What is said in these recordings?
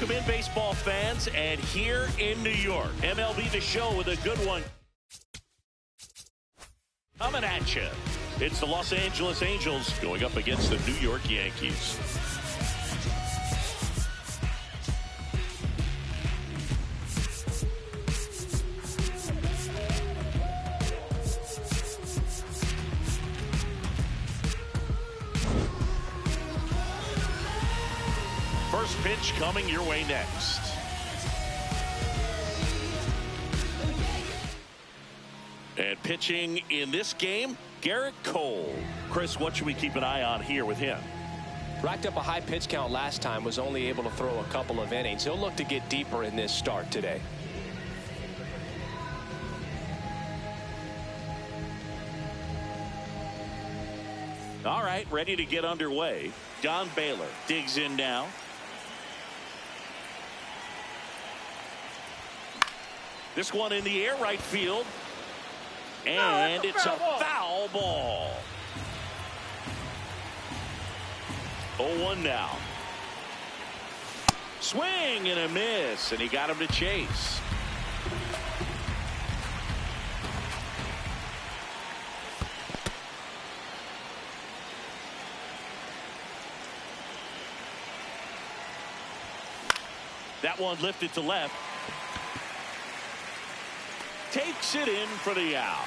Welcome in, baseball fans, and here in New York, MLB The Show with a good one coming at you. It's the Los Angeles Angels going up against the New York Yankees. First pitch coming your way next. And pitching in this game, Garrett Cole. Chris, what should we keep an eye on here with him? Racked up a high pitch count last time, was only able to throw a couple of innings. He'll look to get deeper in this start today. All right, ready to get underway. Don Baylor digs in now. This one in the air, right field. And it's a foul ball. 0-1 now. Swing and a miss, and he got him to chase. That one lifted to left. Takes it in for the out.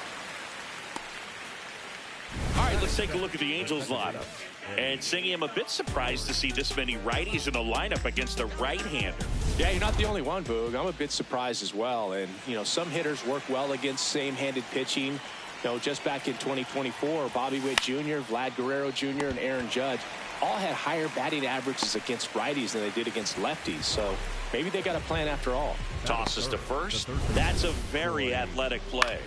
All right, let's take a look at the Angels lineup. And Singy, I'm a bit surprised to see this many righties in the lineup against a right-hander. Yeah, you're not the only one, Boog. I'm a bit surprised as well. And, some hitters work well against same-handed pitching. Just back in 2024, Bobby Witt Jr., Vlad Guerrero Jr., and Aaron Judge all had higher batting averages against righties than they did against lefties. So maybe they got a plan after all. Tosses to first. That's a very athletic play.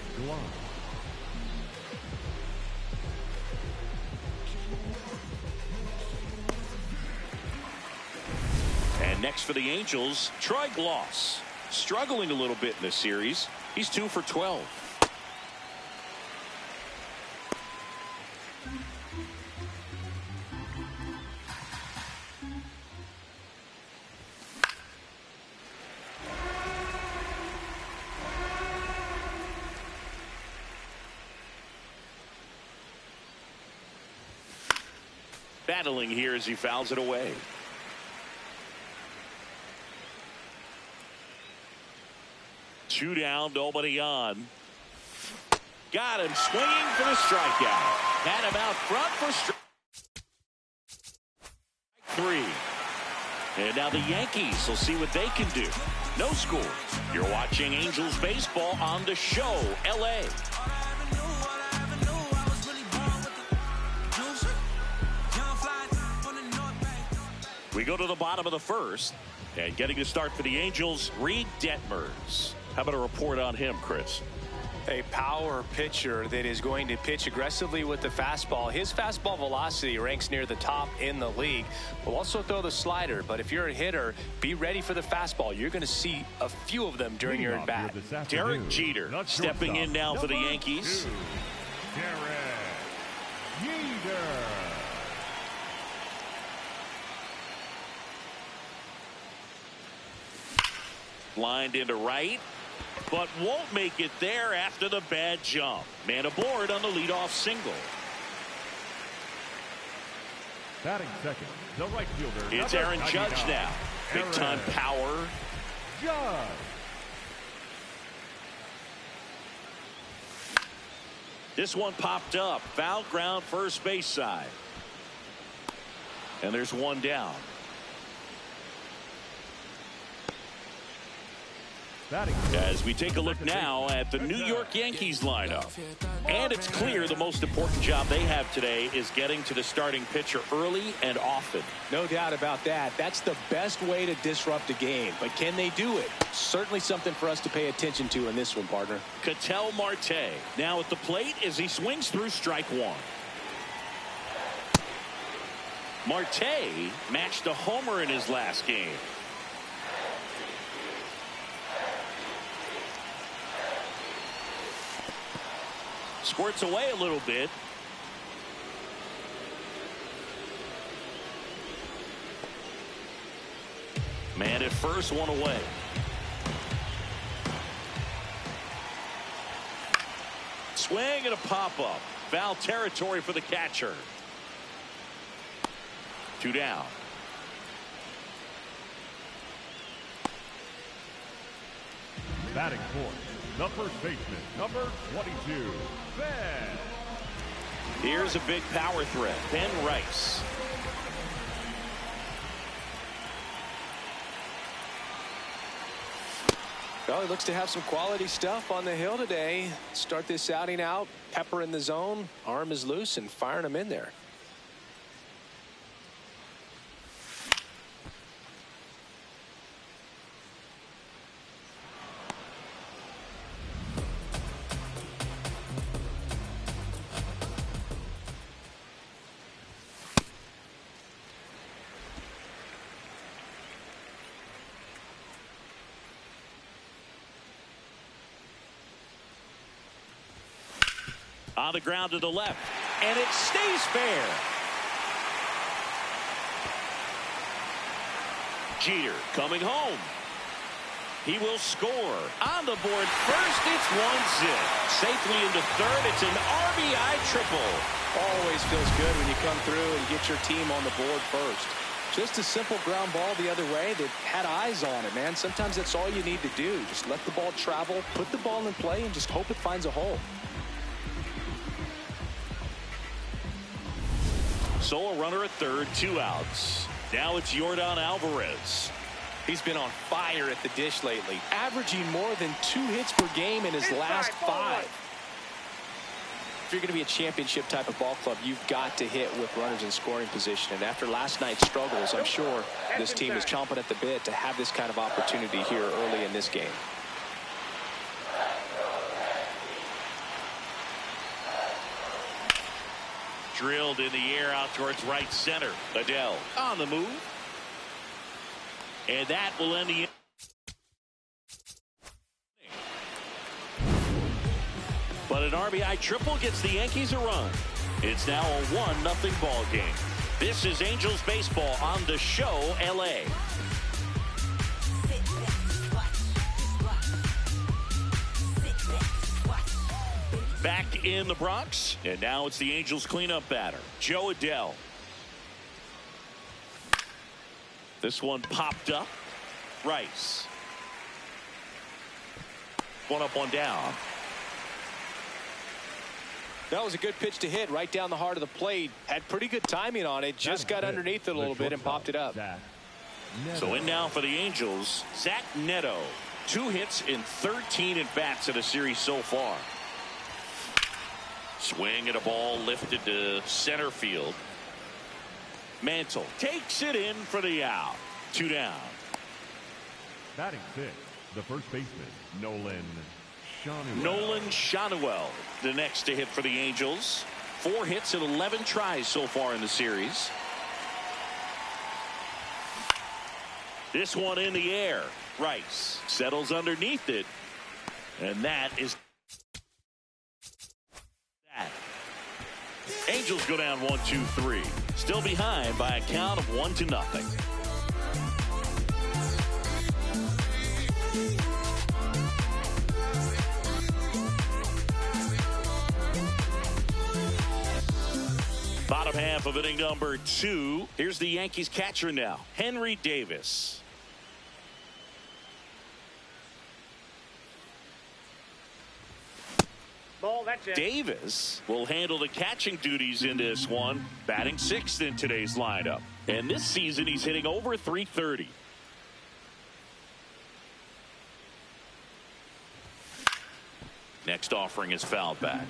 And next for the Angels, Troy Gloss. Struggling a little bit in this series. He's 2 for 12. Battling here as he fouls it away. Two down, nobody on. Got him swinging for the strikeout. Had him out front for strike 3. And now the Yankees will see what they can do. No score. You're watching Angels baseball on The Show, LA. We go to the bottom of the first, and getting to start for the Angels, Reed Detmers. How about a report on him, Chris? A power pitcher that is going to pitch aggressively with the fastball. His fastball velocity ranks near the top in the league. Will also throw the slider, but if you're a hitter, be ready for the fastball. You're going to see a few of them during your at-bat. Derek Jeter stepping in now for the Yankees. Derek Jeter. Lined into right, but won't make it there after the bad jump. Man aboard on the leadoff single. Batting second, the right fielder. It's Aaron Judge now. Big time power. Judge. This one popped up. Foul ground, first base side. And there's one down. As we take a look now at the New York Yankees lineup. And it's clear the most important job they have today is getting to the starting pitcher early and often. No doubt about that. That's the best way to disrupt a game. But can they do it? Certainly something for us to pay attention to in this one, partner. Ketel Marte now at the plate as he swings through strike 1. Marte matched a homer in his last game. Squirts away a little bit. Man at first, one away. Swing and a pop-up. Foul territory for the catcher. 2 down. Batting fourth, the first baseman, number 22, Ben. Here's a big power threat, Ben Rice. Well, he looks to have some quality stuff on the hill today. Start this outing out, pepper in the zone, arm is loose, and firing him in there. On the ground to the left, and it stays fair. Jeter coming home. He will score. On the board first, it's 1-0. Safely into third, it's an RBI triple. Always feels good when you come through and get your team on the board first. Just a simple ground ball the other way that had eyes on it, man. Sometimes that's all you need to do. Just let the ball travel, put the ball in play, and just hope it finds a hole. So a runner at third, 2 outs. Now it's Yordan Alvarez. He's been on fire at the dish lately, averaging more than 2 hits per game in his last 5. If you're going to be a championship type of ball club, you've got to hit with runners in scoring position. And after last night's struggles, I'm sure this team is chomping at the bit to have this kind of opportunity here early in this game. Drilled in the air out towards right center. Adele on the move. And that will end the inning. But an RBI triple gets the Yankees a run. It's now a 1-0 ball game. This is Angels baseball on the show, LA. Back in the Bronx, and now it's the Angels cleanup batter, Joe Adele. This one popped up. Rice. One up, one down. That was a good pitch to hit right down the heart of the plate. Had pretty good timing on it. Just got underneath it a little bit and popped it up. So in now for the Angels, Zach Neto. 2 hits in 13 at-bats in a series so far. Swing at a ball lifted to center field. Mantle takes it in for the out. 2 down. Batting sixth, the first baseman, Nolan Schanuel, the next to hit for the Angels. 4 hits and 11 tries so far in the series. This one in the air. Rice settles underneath it. And that is that. Angels go down 1-2-3. Still behind by a count of 1-0. Bottom half of inning number 2. Here's the Yankees catcher now, Henry Davis. Ball, that's it. Davis will handle the catching duties in this one, batting 6th in today's lineup. And this season he's hitting over .330. Next offering is fouled back.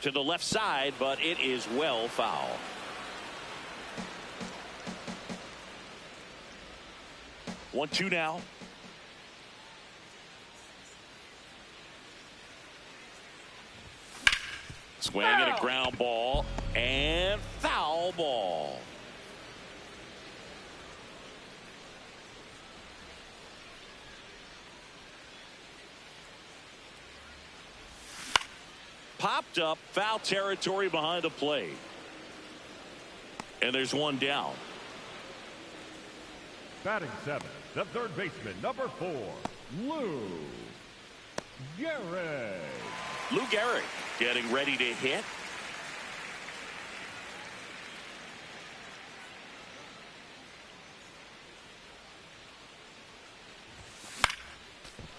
To the left side, but it is well foul. One, 2 now. Swing and a ground ball and foul ball. popped up, foul territory behind the plate. And there's one down. Batting seventh, the third baseman, number 4, Lou Gehrig. Lou Gehrig getting ready to hit.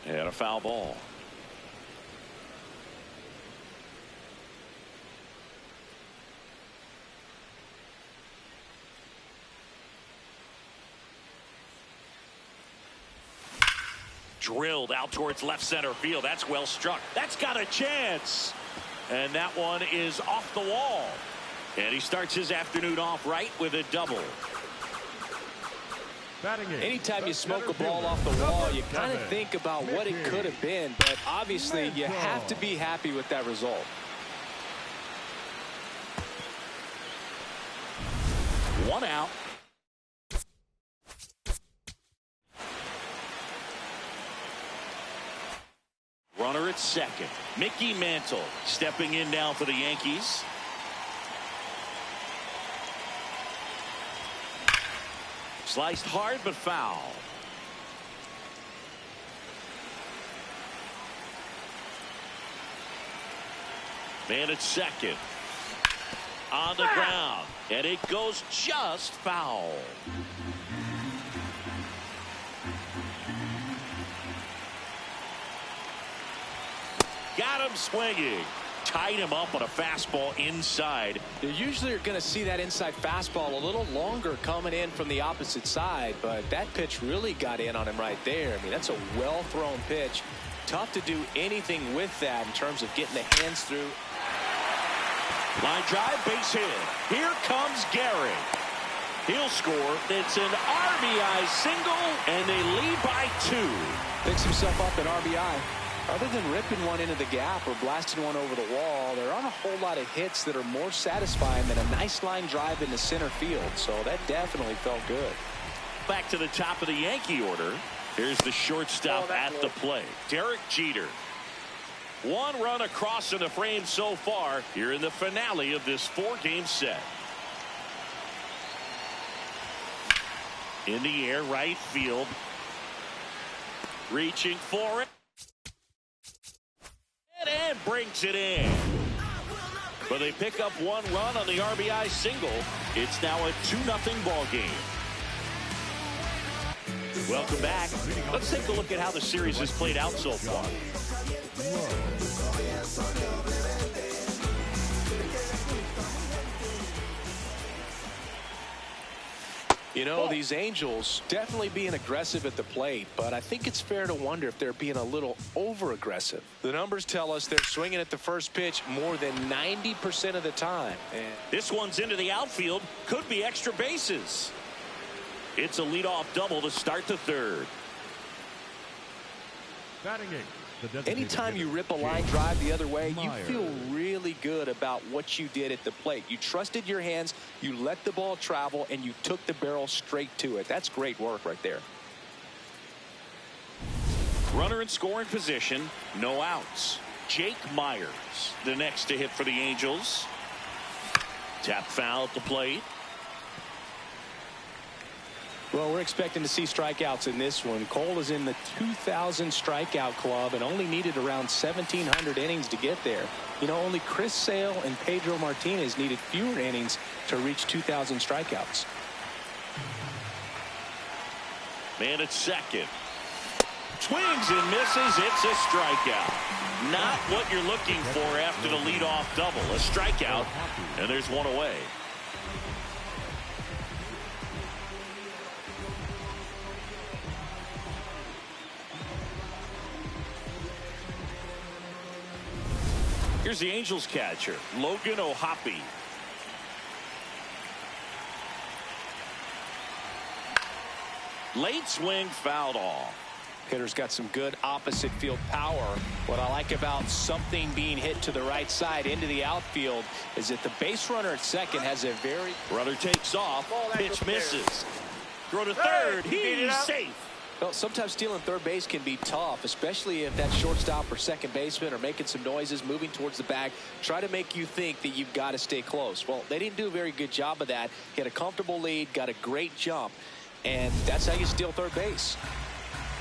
And a foul ball. Drilled out towards left center field. That's well struck. That's got a chance. And that one is off the wall. And he starts his afternoon off right with a double. Anytime you smoke a ball off the wall, you kind of think about what it could have been, but obviously you have to be happy with that result. One out. Runner at second. Mickey Mantle stepping in now for the Yankees. Sliced hard but foul. Man at second. On the ground. And it goes just foul. Got him swinging. Tied him up on a fastball inside. You usually are going to see that inside fastball a little longer coming in from the opposite side, but that pitch really got in on him right there. I mean, that's a well-thrown pitch. Tough to do anything with that in terms of getting the hands through. Line drive, base hit. Here comes Gehrig. He'll score. It's an RBI single, and they lead by 2. Picks himself up an RBI. Other than ripping one into the gap or blasting one over the wall, there aren't a whole lot of hits that are more satisfying than a nice line drive into center field. So that definitely felt good. Back to the top of the Yankee order. Here's the shortstop at the plate, Derek Jeter. 1 run across in the frame so far here in the finale of this 4-game set. In the air, right field. Reaching for it. And brings it in. But they pick up 1 run on the RBI single. It's now a 2-0 ball game. Welcome back. Let's take a look at how the series has played out so far. You know, these Angels definitely being aggressive at the plate, but I think it's fair to wonder if they're being a little over-aggressive. The numbers tell us they're swinging at the first pitch more than 90% of the time. And this one's into the outfield. Could be extra bases. It's a leadoff double to start the 3rd. Batting 8. Anytime you rip a line drive the other way, you feel really good about what you did at the plate. You trusted your hands, you let the ball travel, and you took the barrel straight to it. That's great work right there. Runner in scoring position, no outs. Jake Myers, the next to hit for the Angels. Tap foul at the plate. Well, we're expecting to see strikeouts in this one. Cole is in the 2,000 strikeout club and only needed around 1,700 innings to get there. You know, only Chris Sale and Pedro Martinez needed fewer innings to reach 2,000 strikeouts. Man at second. Swings and misses. It's a strikeout. Not what you're looking for after the leadoff double. A strikeout, and there's one away. Here's the Angels catcher, Logan O'Hoppe. Late swing fouled off. Hitter's got some good opposite field power. What I like about something being hit to the right side into the outfield is that the base runner at second has a very... Runner takes off. Pitch misses. Throw to third. He's safe. Well, sometimes stealing third base can be tough, especially if that shortstop or second baseman are making some noises, moving towards the bag, try to make you think that you've got to stay close. Well, they didn't do a very good job of that. Get a comfortable lead, got a great jump, and that's how you steal third base.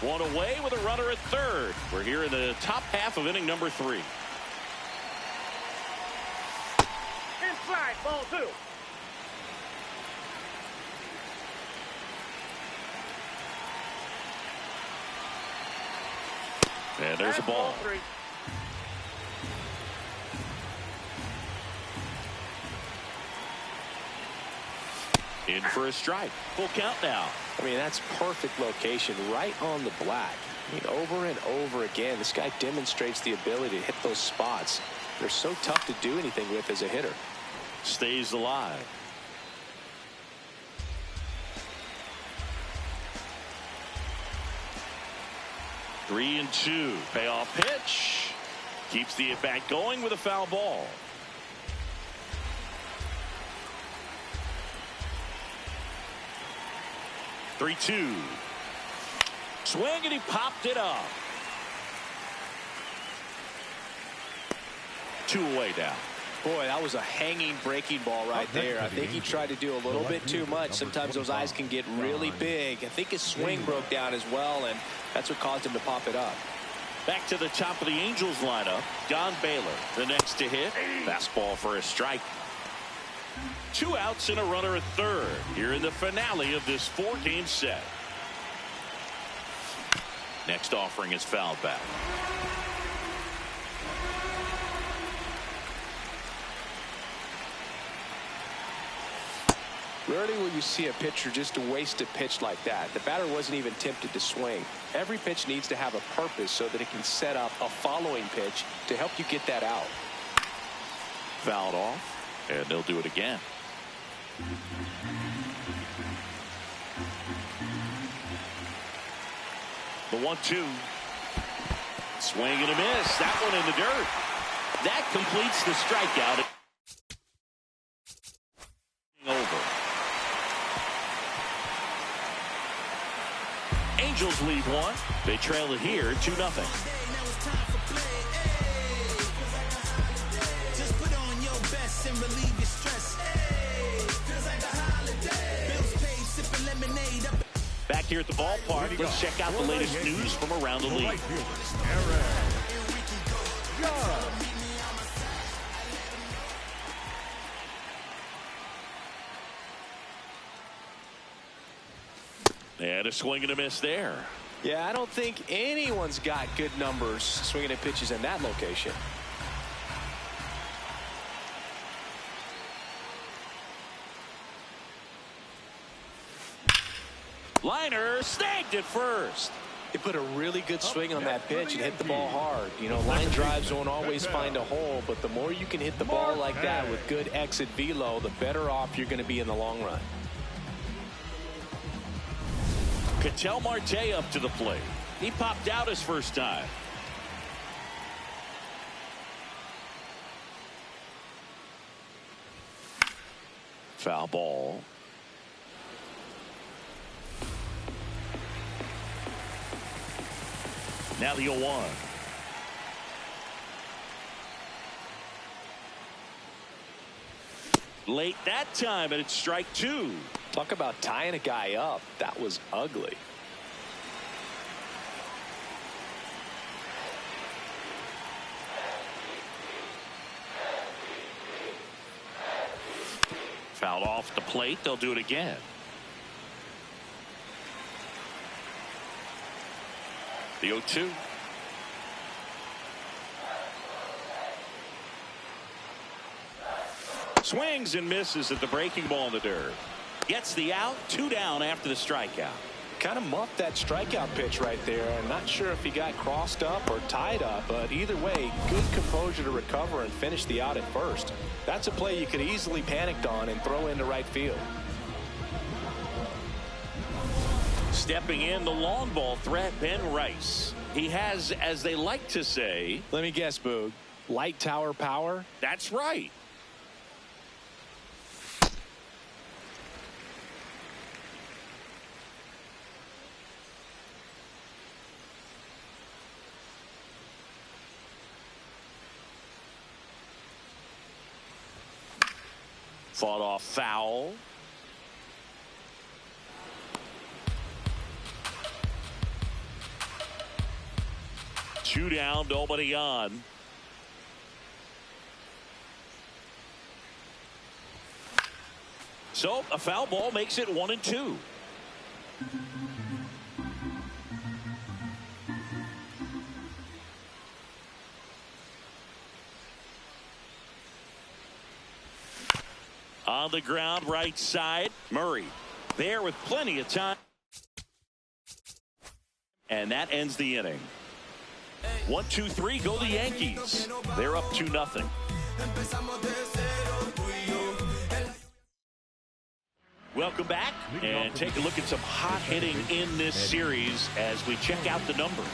One away with a runner at third. We're here in the top half of inning number 3. Inside, ball 2. And there's a ball. 3. In for a strike. Full count now. I mean, that's perfect location right on the black. I mean, over and over again, this guy demonstrates the ability to hit those spots. They're so tough to do anything with as a hitter. Stays alive. Three and 2. Payoff pitch. Keeps the at-bat going with a foul ball. Three, 2. Swing, and he popped it up. 2 away now. Boy, that was a hanging breaking ball right there. I think he tried to do a little bit too much. Sometimes those eyes can get really big. I think his swing broke down as well, and that's what caused him to pop it up. Back to the top of the Angels lineup. Don Baylor, the next to hit. Fastball for a strike. 2 outs and a runner at third here in the finale of this 4-game set. Next offering is fouled back. Rarely will you see a pitcher just waste a pitch like that. The batter wasn't even tempted to swing. Every pitch needs to have a purpose so that it can set up a following pitch to help you get that out. Fouled off, and they'll do it again. The 1-2. Swing and a miss. That one in the dirt. That completes the strikeout. Over. Angels lead 1. They trail it here 2-0. Back here at the ballpark, let's check out the latest news from around the league. And a swing and a miss there. Yeah, I don't think anyone's got good numbers swinging at pitches in that location. Liner snagged at first. He put a really good swing on that pitch and hit the ball hard. You know, line drives won't always find a hole, but the more you can hit the ball like that with good exit velo, the better off you're going to be in the long run. Ketel Marte up to the plate. He popped out his first time. Foul ball. Now the 0-1. Late that time, and it's strike 2. Talk about tying a guy up. That was ugly. Fouled off the plate. They'll do it again. The 0-2. Swings and misses at the breaking ball in the dirt. Gets the out. 2 down after the strikeout. Kind of muffed that strikeout pitch right there. I'm not sure if he got crossed up or tied up, but either way, good composure to recover and finish the out at first. That's a play you could easily panicked on and throw into right field. Stepping in, the long ball threat, Ben Rice. He has, as they like to say, let me guess, Boog, light tower power? That's right. Fought off foul. Two down, nobody on. So a foul ball makes it 1-2. On the ground, right side, Murray there with plenty of time. And that ends the inning. 1, 2, 3, go the Yankees. They're up 2-0. Welcome back, and take a look at some hot hitting in this series as we check out the numbers.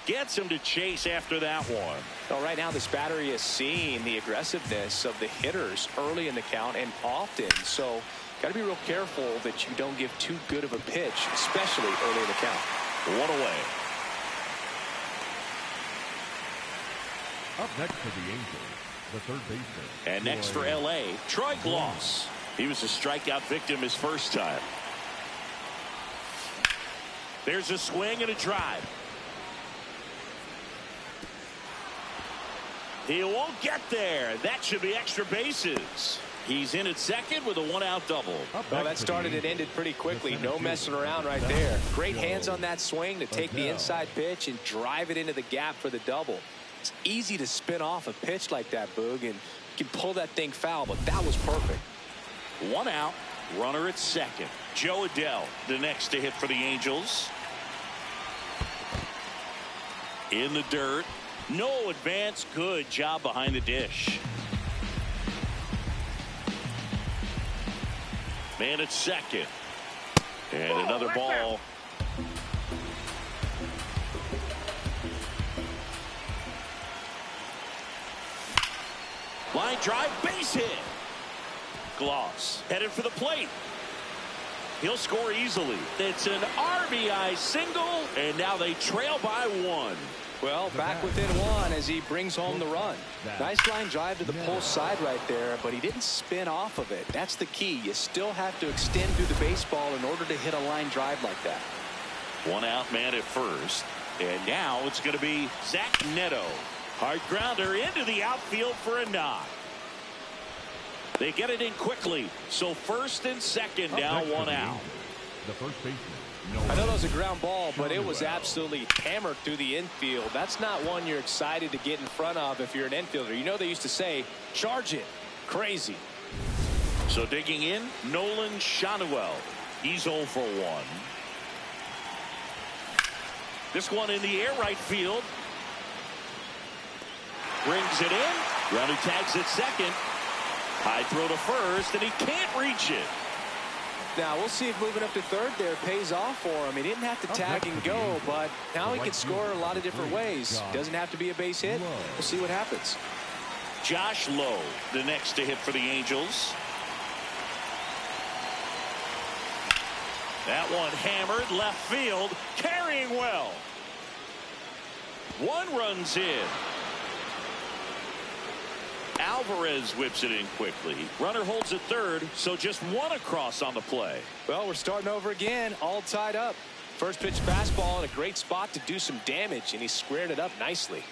Gets him to chase after that one. Well, right now this battery is seeing the aggressiveness of the hitters early in the count and often. So got to be real careful that you don't give too good of a pitch, especially early in the count. One away. Up next for the Angels, the third baseman. And next for L.A., Troy Gloss. He was a strikeout victim his first time. There's a swing and a drive. He won't get there. That should be extra bases. He's in at second with a one-out double. Well, that started and ended pretty quickly. No messing around right there. Great hands on that swing to take the inside pitch and drive it into the gap for the double. It's easy to spin off a pitch like that, Boog, and you can pull that thing foul, but that was perfect. One out, runner at second. Joe Adell, the next to hit for the Angels. In the dirt. No advance. Good job behind the dish. Man at second. And another ball. Line drive, base hit. Gloss headed for the plate. He'll score easily. It's an RBI single, and now they trail by one. Well, back within one as he brings home the run. Nice line drive to the pull side right there, but he didn't spin off of it. That's the key. You still have to extend through the baseball in order to hit a line drive like that. One out man at first, and now it's going to be Zach Neto. Hard grounder into the outfield for a knock. They get it in quickly, so first and second now one out. The first baseman. I know that was a ground ball, but it was absolutely hammered through the infield. That's not one you're excited to get in front of if you're an infielder. You know they used to say, charge it. Crazy. So digging in, Nolan Shanuel. He's 0 for 1. This one in the air right field. Brings it in. Runner tags at second. High throw to first, and he can't reach it. Now we'll see if moving up to third there pays off for him. He didn't have to tag and go, but now he can score a lot of different ways. Doesn't have to be a base hit. We'll see what happens. Josh Lowe, the next to hit for the Angels. That one hammered left field, carrying well. One runs in. Alvarez whips it in quickly. Runner holds at third, so just one across on the play. Well, we're starting over again, all tied up. First pitch fastball in a great spot to do some damage, and he squared it up nicely.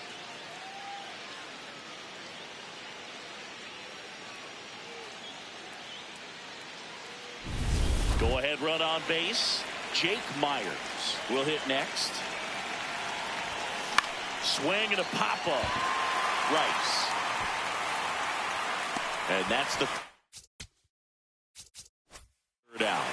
Go ahead run on base. Jake Myers will hit next. Swing and a pop up. Rice. And that's the third out.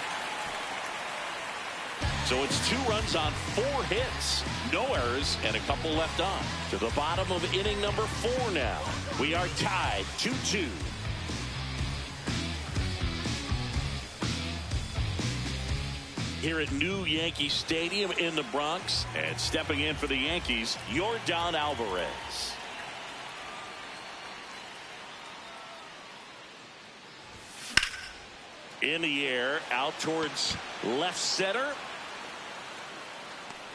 So it's 2 runs on 4 hits. No errors and a couple left on. To the bottom of inning number 4 now. We are tied 2-2. Here at New Yankee Stadium in the Bronx. And stepping in for the Yankees, Yordan Alvarez. In the air, out towards left center.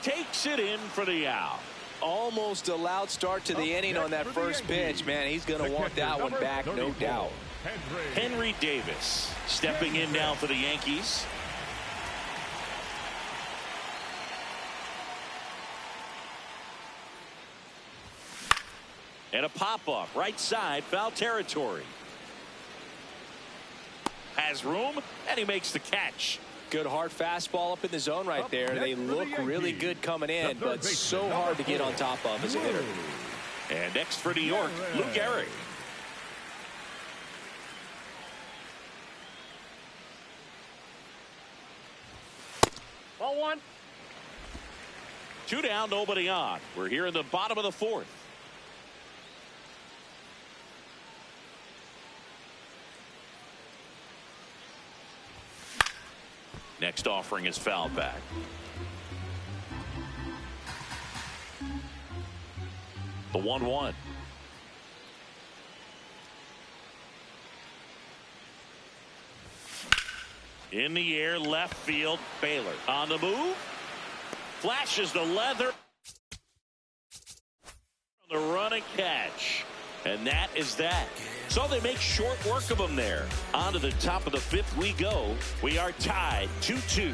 Takes it in for the out. Almost a loud start to the inning on that first pitch. Man, he's going to want that one back, no doubt. Henry Davis stepping in now for the Yankees. And a pop-up, right side, foul territory. Has room, and he makes the catch. Good hard fastball up in the zone right there. They look really good coming in, but so hard to get on top of as a hitter. And next for New York, Lou Gehrig. Ball one. 2 down, nobody on. We're here in the bottom of the 4th. Next offering is fouled back. The 1-1. In the air, left field, Baylor. On the move. Flashes the leather. The run and catch. And that is that. So they make short work of them there. On to the top of the 5th we go. We are tied 2-2.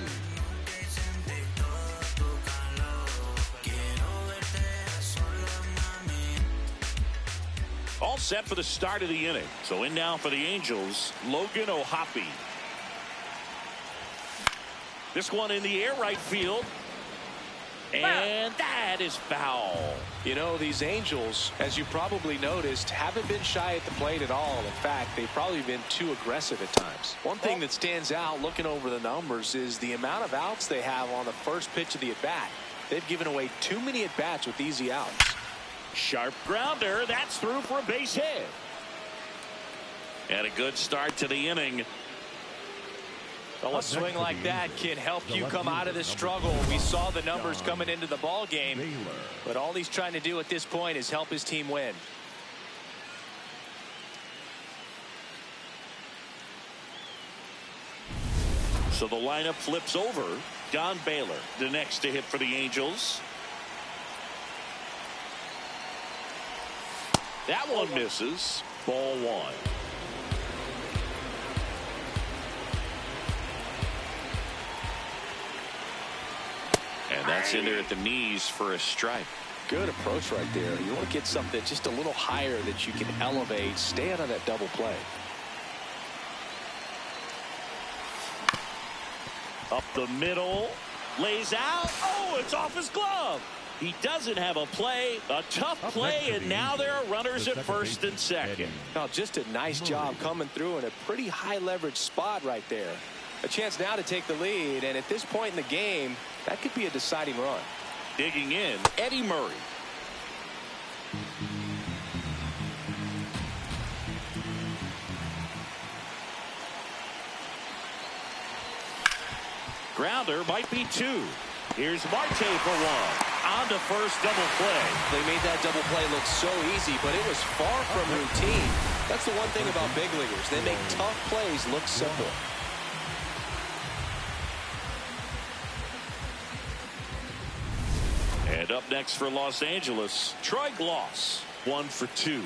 All set for the start of the inning. So in now for the Angels, Logan O'Hoppe. This one in the air, right field. And that is foul. You know, these Angels, as you probably noticed, haven't been shy at the plate at all. In fact, they've probably been too aggressive at times. One thing that stands out looking over the numbers is the amount of outs they have on the first pitch of the at-bat. They've given away too many at-bats with easy outs. Sharp grounder. That's through for a base hit. And a good start to the inning. Well, a swing like that can help you come out of the struggle. We saw the numbers coming into the ball game, but all he's trying to do at this point is help his team win. So the lineup flips over. Don Baylor, the next to hit for the Angels. That one misses. Ball 1. And that's in there at the knees for a strike. Good approach right there. You want to get something just a little higher that you can elevate. Stay out of that double play. Up the middle. Lays out. Oh, it's off his glove. He doesn't have a play. A tough play, and now there are runners at first and second. Now, just a nice job coming through in a pretty high leverage spot right there. A chance now to take the lead, and at this point in the game, that could be a deciding run. Digging in, Eddie Murray. Grounder might be 2. Here's Marte for 1. On to first, double play. They made that double play look so easy, but it was far from routine. That's the one thing about big leaguers. They make tough plays look simple. And up next for Los Angeles, Troy Glaus. 1 for 2.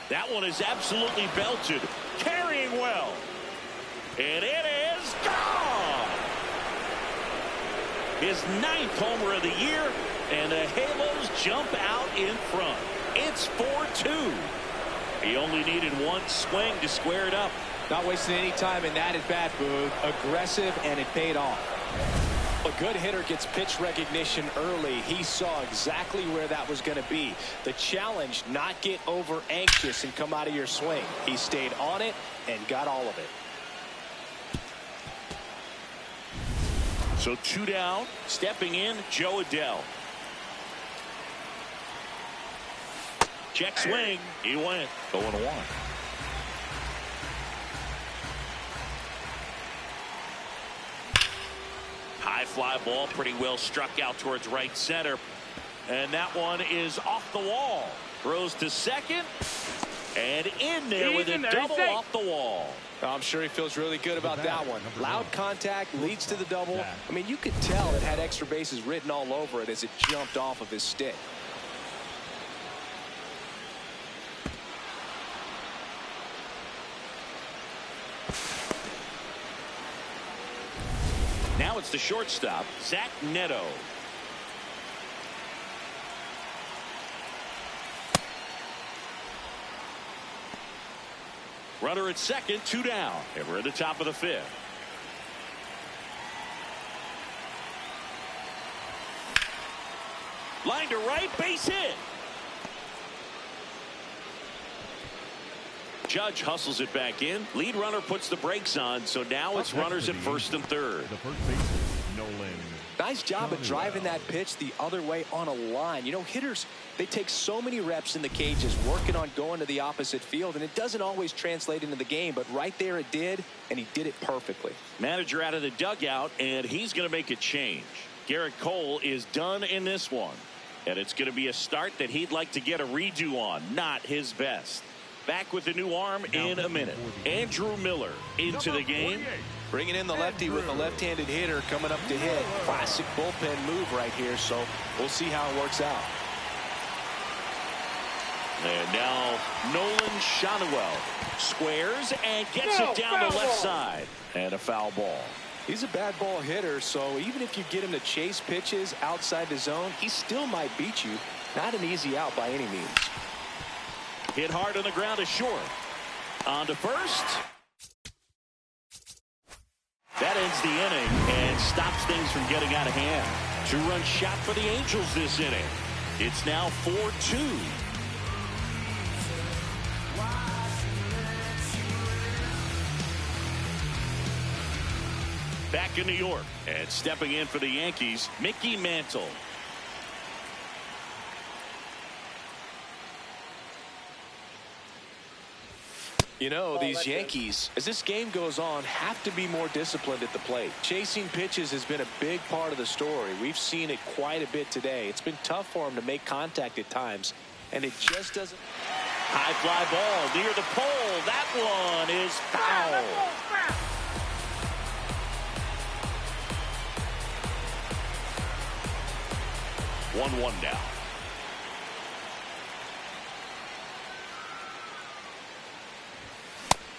That one is absolutely belted. Carrying well. And it is gone. His 9th homer of the year, and the Halos jump out in front. It's 4-2. He only needed one swing to square it up. Not wasting any time in that at-bat, Boog. Aggressive, and it paid off. A good hitter gets pitch recognition early. He saw exactly where that was going to be. The challenge, not get over anxious and come out of your swing. He stayed on it and got all of it. So 2 down, stepping in, Joe Adell. Check swing, he went 0-1. High fly ball, pretty well struck out towards right center. And that one is off the wall. Throws to second. And in there with a double off the wall. I'm sure he feels really good about that one. Loud contact leads to the double. I mean, you could tell it had extra bases written all over it as it jumped off of his stick. Now it's the shortstop, Zach Neto. Runner at second, 2 down, and we're at the top of the 5th. Line to right, base hit. Judge hustles it back in. Lead runner puts the brakes on, so now it's runners at first and third. The first baseman, Nolan. Nice job of driving that pitch the other way on a line. You know, hitters, they take so many reps in the cages working on going to the opposite field, and it doesn't always translate into the game, but right there it did, and he did it perfectly. Manager out of the dugout, and he's going to make a change. Garrett Cole is done in this one, and it's going to be a start that he'd like to get a redo on. Not his best. Back with the new arm in a minute. Andrew Miller into the game. Bringing in the lefty with a left-handed hitter coming up to hit. Classic bullpen move right here, so we'll see how it works out. And now Nolan Schanuel squares and gets it down the left side. And a foul ball. He's a bad ball hitter, so even if you get him to chase pitches outside the zone, he still might beat you. Not an easy out by any means. Hit hard on the ground to short. On to first. That ends the inning and stops things from getting out of hand. 2-run shot for the Angels this inning. It's now 4-2. Back in New York and stepping in for the Yankees, Mickey Mantle. You know, these Yankees, as this game goes on, have to be more disciplined at the plate. Chasing pitches has been a big part of the story. We've seen it quite a bit today. It's been tough for them to make contact at times, and it just doesn't. High fly ball near the pole. That one is foul. 1-1 now.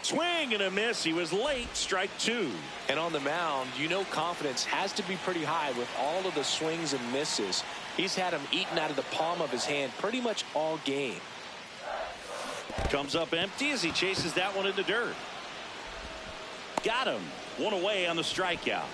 Swing and a miss. He was late. Strike 2. And on the mound, you know, confidence has to be pretty high with all of the swings and misses. He's had them eaten out of the palm of his hand pretty much all game. Comes up empty as he chases that one in the dirt. Got him. One away on the strikeout.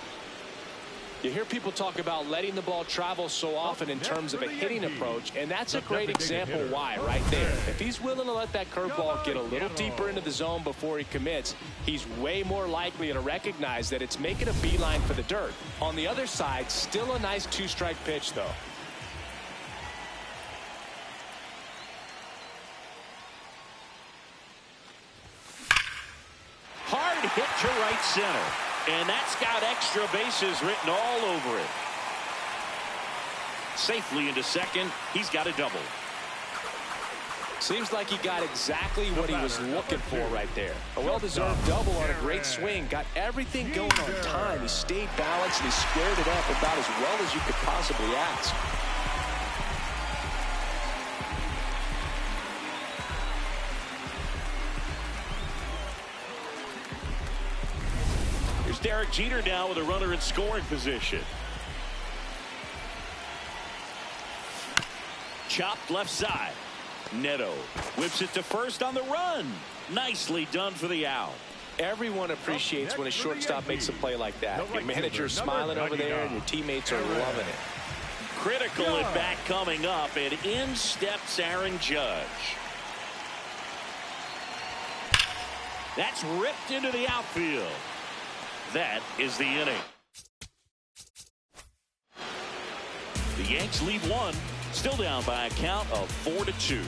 You hear people talk about letting the ball travel so often in terms of a hitting approach, and that's a great example why right there. If he's willing to let that curveball get a little deeper into the zone before he commits, he's way more likely to recognize that it's making a beeline for the dirt. On the other side, still a nice 2-strike pitch, though. Hard hit to right center. And that's got extra bases written all over it. Safely into second. He's got a double. Seems like he got exactly what he was looking for right there. A well-deserved double on a great swing. Got everything going on time. He stayed balanced and he squared it up about as well as you could possibly ask. Derek Jeter now with a runner in scoring position. Chopped left side. Neto whips it to first on the run. Nicely done for the out. Everyone appreciates when a shortstop makes a play like that. Your manager's smiling over there and your teammates are loving it. Critical at bat coming up, and in steps Aaron Judge. That's ripped into the outfield. That is the inning. The Yanks lead one, still down by a count of 4-2.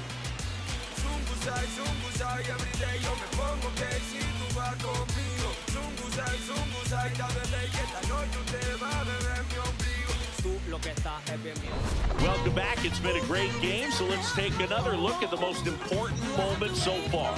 Welcome back. It's been a great game, so let's take another look at the most important moment so far.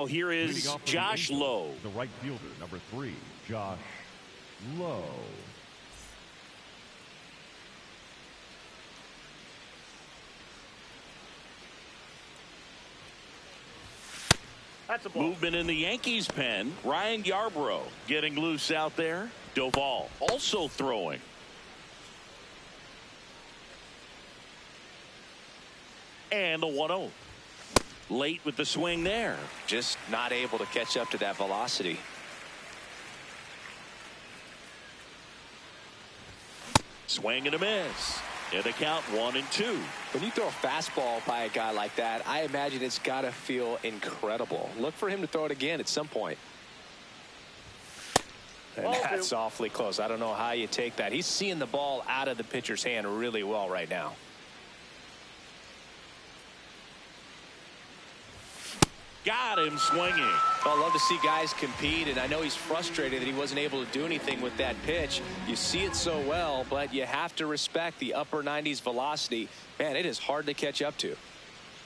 Now here Leading is off for the Josh Angels, Lowe. the right fielder, number 3, Josh Lowe. That's a ball. Movement in the Yankees pen. Ryan Yarbrough getting loose out there. Doval also throwing. And the 1-0. Late with the swing there. Just not able to catch up to that velocity. Swing and a miss. And the count 1-2. When you throw a fastball by a guy like that, I imagine it's got to feel incredible. Look for him to throw it again at some point. And that's awfully close. I don't know how you take that. He's seeing the ball out of the pitcher's hand really well right now. Got him swinging. Well, I love to see guys compete, and I know he's frustrated that he wasn't able to do anything with that pitch. You see it so well, but you have to respect the upper 90s velocity. Man, it is hard to catch up to.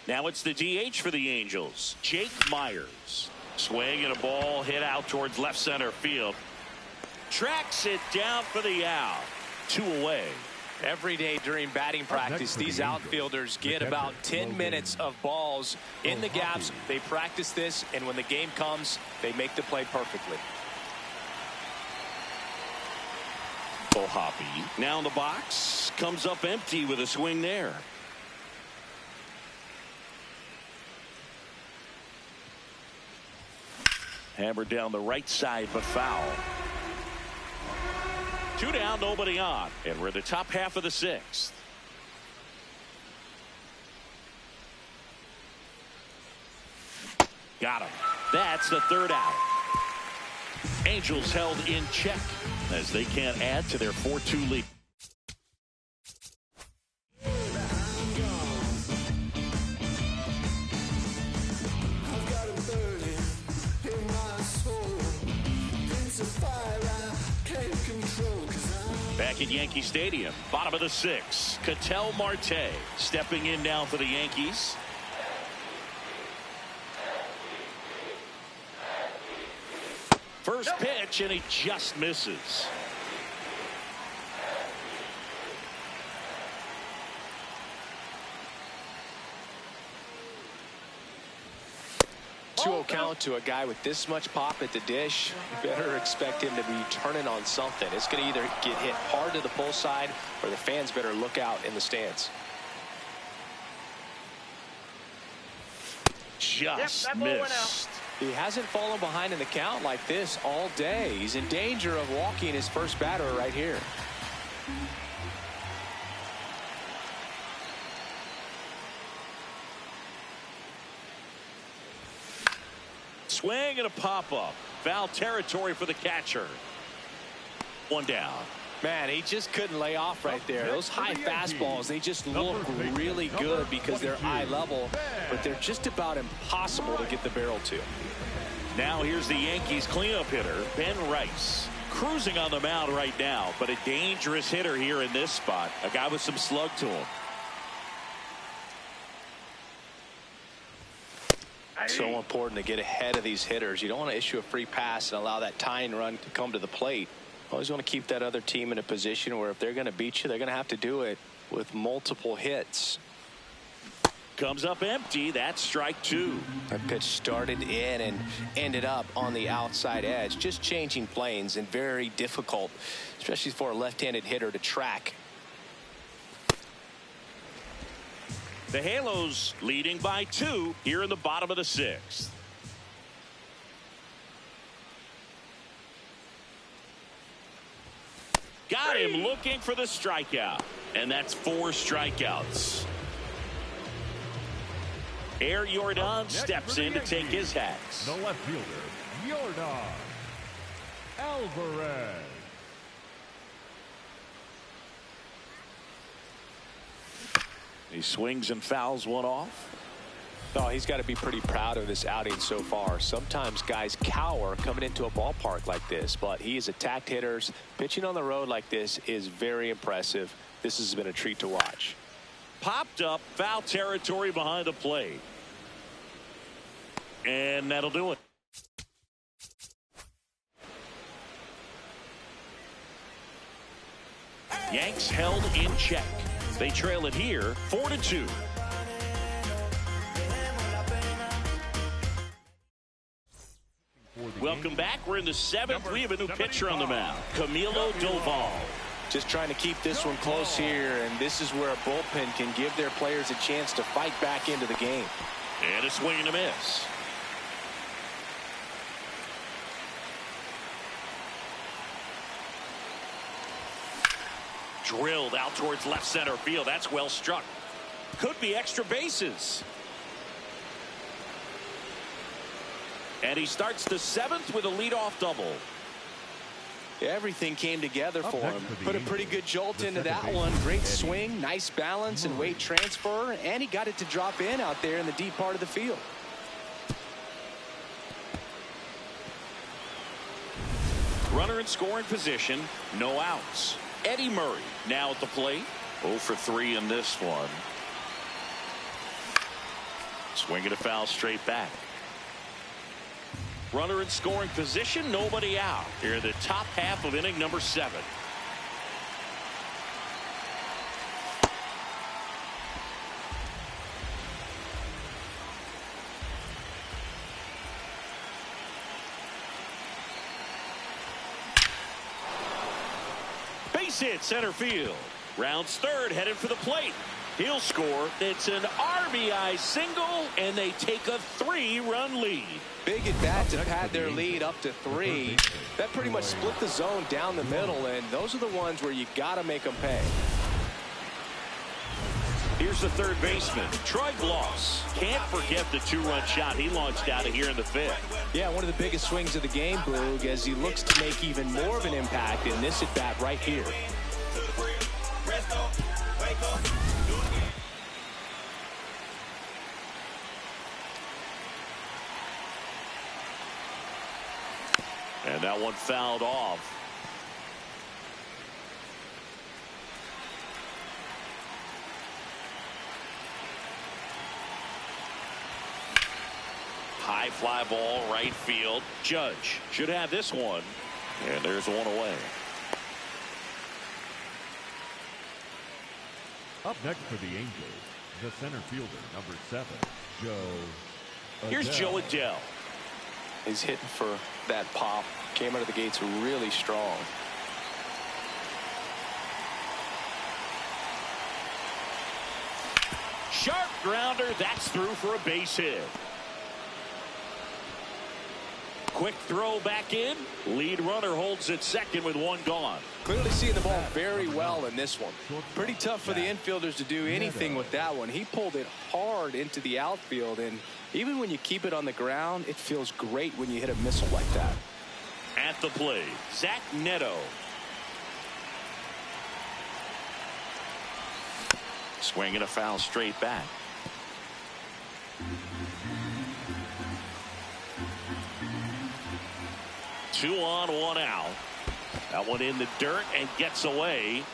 Now it's the DH for the Angels, Jake Myers. Swing and a ball hit out towards left center field. Tracks it down for the out. 2 away. Every day during batting practice, these outfielders get about 10 minutes of balls in the gaps. They practice this, and when the game comes, they make the play perfectly. Hoppy now in the box, comes up empty with a swing there. Hammered down the right side, but foul. 2 down, nobody on, and we're in the top half of the 6th. Got him. That's the 3rd out. Angels held in check as they can't add to their 4-2 lead. Back at Yankee Stadium, bottom of the 6th, Ketel Marte stepping in now for the Yankees. First pitch, and he just misses. Count to a guy with this much pop at the dish. You better expect him to be turning on something. It's going to either get hit hard to the pull side, or the fans better look out in the stands. Just missed. He hasn't fallen behind in the count like this all day. He's in danger of walking his first batter right here. Swing and a pop-up. Foul territory for the catcher. 1 down. Man, he just couldn't lay off right there. Those high fastballs, they just look really good because they're eye level, but they're just about impossible to get the barrel to. Now here's the Yankees cleanup hitter, Ben Rice. Cruising on the mound right now, but a dangerous hitter here in this spot. A guy with some slug to him. So important to get ahead of these hitters. You don't want to issue a free pass and allow that tying run to come to the plate. Always want to keep that other team in a position where if they're going to beat you, they're going to have to do it with multiple hits. Comes up empty. That's strike 2. That pitch started in and ended up on the outside edge. Just changing planes, and very difficult, especially for a left-handed hitter, to track. The Halos leading by 2 here in the bottom of the 6th. Got him looking for the strikeout, and that's 4 strikeouts. Air Jordan steps in to take his hats. The left fielder, Jordan Alvarez. He swings and fouls one off. Oh, he's got to be pretty proud of this outing so far. Sometimes guys cower coming into a ballpark like this, but he has attacked hitters. Pitching on the road like this is very impressive. This has been a treat to watch. Popped up, foul territory behind the plate. And that'll do it. Yanks held in check. They trail it here 4-2. Welcome back. We're in the 7th. We have a new pitcher on the mound, Camilo Doval. Just trying to keep this one close here, and this is where a bullpen can give their players a chance to fight back into the game. And a swing and a miss. Drilled out towards left center field. That's well struck. Could be extra bases. And he starts the 7th with a leadoff double. Everything came together for him. Put a pretty good jolt into that one. Great swing, nice balance and weight transfer, and he got it to drop in out there in the deep part of the field. Runner in scoring position, no outs. Eddie Murray now at the plate. 0 for 3 in this one. Swinging a foul straight back. Runner in scoring position, nobody out. Here in the top half of inning number 7. Base hit center field. Rounds third, headed for the plate. He'll score. It's an RBI single, and they take a 3-run lead. Big at bat to pad their lead up to 3. That pretty much split the zone down the middle, and those are the ones where you got to make them pay. Here's the third baseman, Troy Gloss. Can't forget the 2-run shot he launched out of here in the 5th. Yeah, one of the biggest swings of the game, Boog, as he looks to make even more of an impact in this at-bat right here. And that one fouled off. High fly ball, right field. Judge should have this one. And there's one away. Up next for the Angels, the center fielder, number 7, Joe Adell. Here's Joe Adell. He's hitting for that pop. Came out of the gates really strong. Sharp grounder. That's through for a base hit. Quick throw back in. Lead runner holds at second with 1 gone. Clearly seeing the ball very well in this one. Pretty tough for the infielders to do anything with that one. He pulled it hard into the outfield, and even when you keep it on the ground, it feels great when you hit a missile like that. At the plate, Zach Neto. Swinging a foul straight back. Two on, 1 out. That one in the dirt and gets away.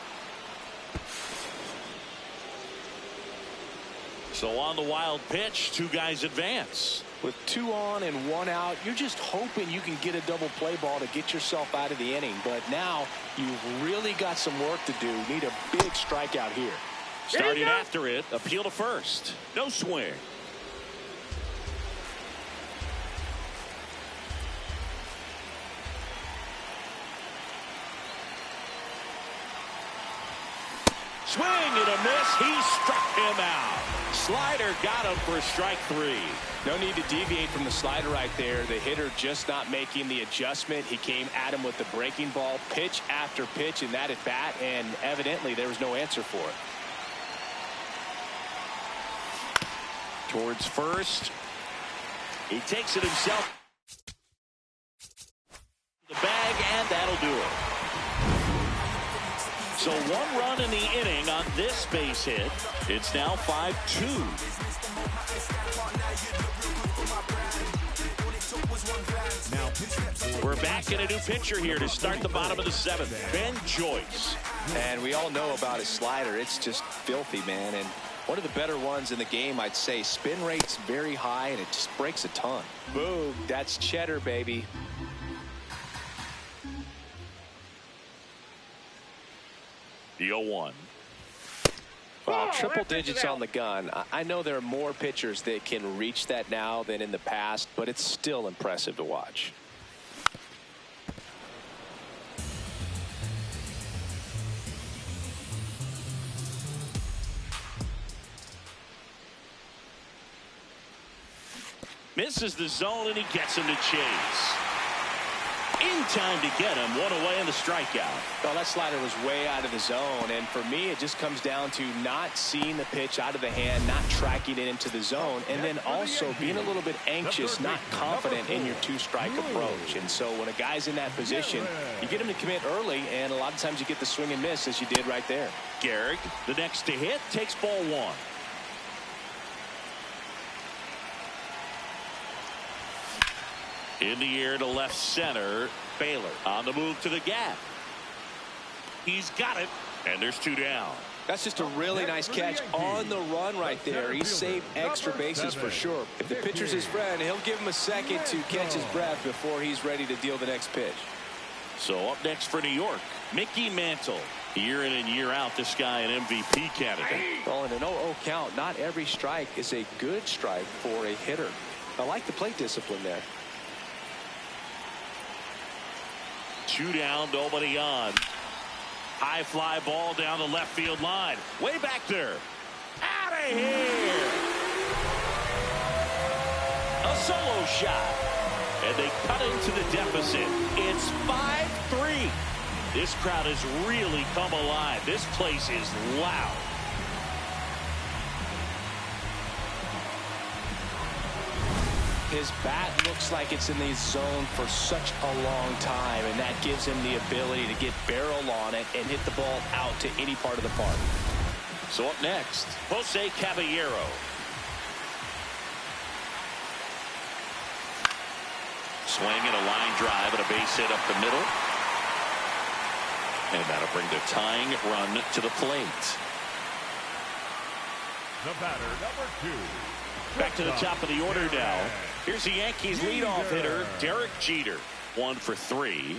So on the wild pitch, 2 guys advance. With 2 on and 1 out, you're just hoping you can get a double play ball to get yourself out of the inning. But now you've really got some work to do. Need a big strikeout here. Starting after it, appeal to first. No swing. Swing and a miss. He struck him out. Slider got him for strike 3. No need to deviate from the slider right there. The hitter just not making the adjustment. He came at him with the breaking ball, pitch after pitch in that at bat, and evidently there was no answer for it. Towards first. He takes it himself. The bag, and that'll do it. So 1 run in the inning on this base hit. It's now 5-2. We're back in a new pitcher here to start the bottom of the 7th. Ben Joyce. And we all know about his slider. It's just filthy, man. And One of the better ones in the game, I'd say. Spin rate's very high, and it just breaks a ton. Boog, that's cheddar, baby. The 0-1. Well, triple digits on the gun. I know there are more pitchers that can reach that now than in the past, but it's still impressive to watch. Misses the zone, and he gets him to chase. In time to get him. One away in the strikeout. Well, that slider was way out of the zone, and for me, it just comes down to not seeing the pitch out of the hand, not tracking it into the zone, and then also being a little bit anxious, not confident in your two-strike approach. And so when a guy's in that position, you get him to commit early, and a lot of times you get the swing and miss, as you did right there. Gehrig, the next to hit, takes ball 1. In the air to left center. Baylor on the move to the gap. He's got it, and there's 2 down. That's just a really nice catch on the run right there. He saved extra bases for sure. If the pitcher's his friend, he'll give him a second to catch his breath before he's ready to deal the next pitch. So up next for New York, Mickey Mantle. Year in and year out, this guy an MVP candidate. Well, in an 0-0 count, not every strike is a good strike for a hitter. I like the plate discipline there. 2 down, nobody on. High fly ball down the left field line. Way back there. Out of here. A solo shot. And they cut into the deficit. It's 5-3. This crowd has really come alive. This place is loud. His bat looks like it's in the zone for such a long time, and that gives him the ability to get barrel on it and hit the ball out to any part of the park. So up next, Jose Caballero. Swinging a line drive and a base hit up the middle. And that'll bring the tying run to the plate. The batter, number 2. Back to the top of the order now. Here's the Yankees leadoff hitter, Derek Jeter. 1 for 3.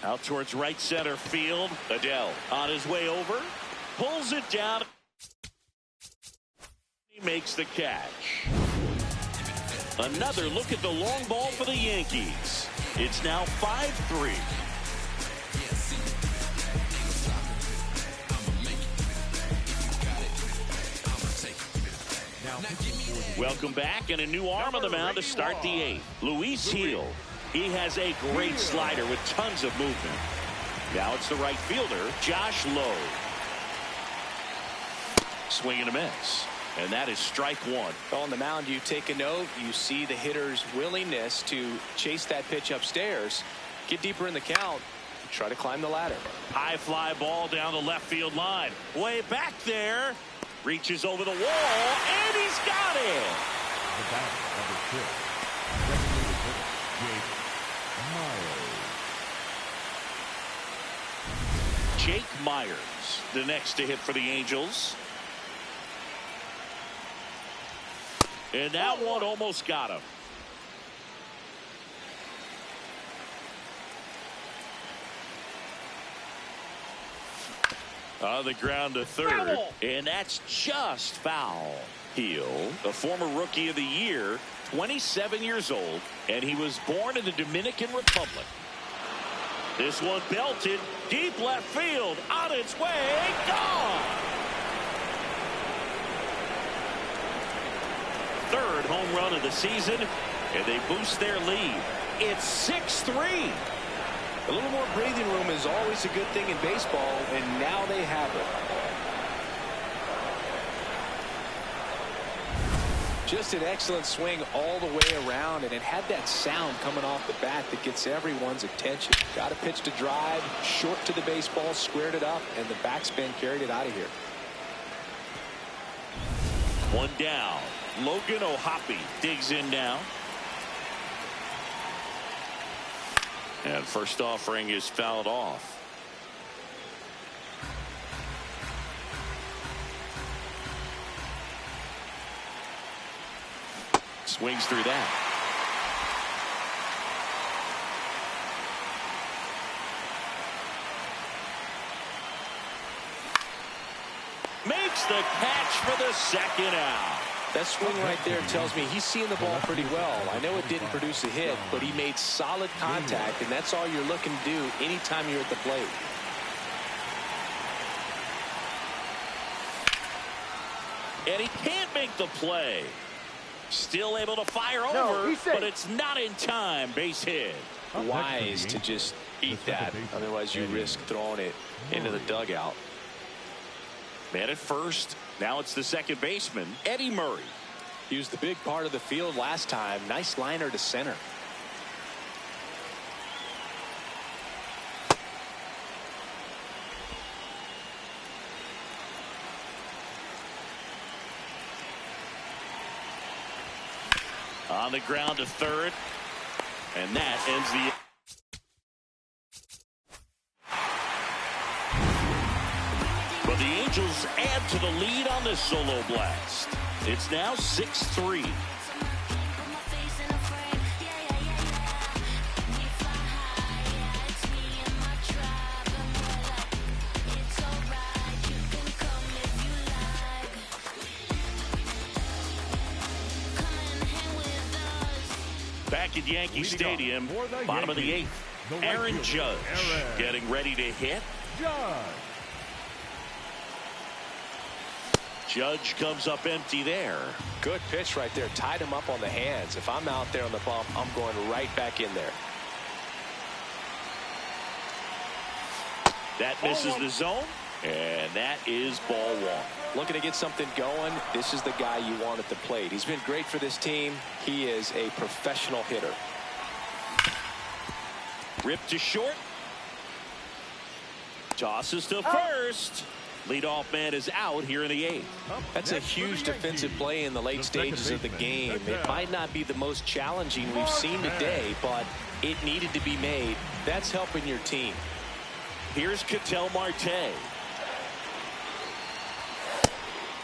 Out towards right center field. Adele on his way over. Pulls it down. He makes the catch. Another look at the long ball for the Yankees. It's now 5-3. Welcome back, and a new arm on the mound to start the 8th. Luis Gil. He has a great slider with tons of movement. Now it's the right fielder, Josh Lowe. Swing and a miss. And that is strike 1. On the mound, you take a note. You see the hitter's willingness to chase that pitch upstairs, get deeper in the count, try to climb the ladder. High fly ball down the left field line. Way back there. Reaches over the wall, and he's got it. The batter, number 6. Jake Myers, the next to hit for the Angels. And that one almost got him. On the ground to third, and that's just foul. Gil, a former Rookie of the Year, 27 years old, and he was born in the Dominican Republic. This one belted deep left field, on its way, gone. Third home run of the season, and they boost their lead. It's 6-3. A little more breathing room is always a good thing in baseball, and now they have it. Just an excellent swing all the way around, and it had that sound coming off the bat that gets everyone's attention. Got a pitch to drive, short to the baseball, squared it up, and the backspin carried it out of here. 1 down. Logan O'Hoppe digs in now. And first offering is fouled off. Swings through that. Makes the catch for the second out. That swing right there tells me he's seeing the ball pretty well. I know it didn't produce a hit, but he made solid contact, and that's all you're looking to do anytime you're at the plate. And he can't make the play. Still able to fire over, but it's not in time. Base hit. Wise to just eat that. Otherwise, you risk throwing it into the dugout. Man at first. Now it's the second baseman, Eddie Murray. He was the big part of the field last time. Nice liner to center. On the ground to third. And that ends the... But the Angels add to the lead on this solo blast. It's now 6-3. Back at Yankee Stadium, bottom of the eighth. Aaron Judge getting ready to hit. Judge comes up empty there. Good pitch right there. Tied him up on the hands. If I'm out there on the bump, I'm going right back in there. That misses the zone, and that is ball one. Looking to get something going. This is the guy you want at the plate. He's been great for this team. He is a professional hitter. Ripped to short. Tosses to first. Leadoff man is out here in the eighth. That's a huge defensive play in the late stages of the game. It might not be the most challenging we've seen today, but it needed to be made. That's helping your team. Here's Ketel Marte.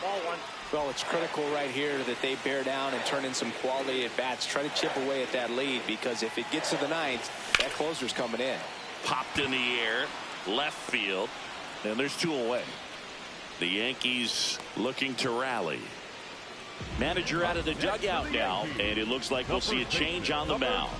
Ball one. Well, it's critical right here that they bear down and turn in some quality at bats. Try to chip away at that lead, because if it gets to the ninth, that closer's coming in. Popped in the air, left field, and there's two away. The Yankees looking to rally. Manager out of the dugout now, and it looks like we'll see a change on the mound.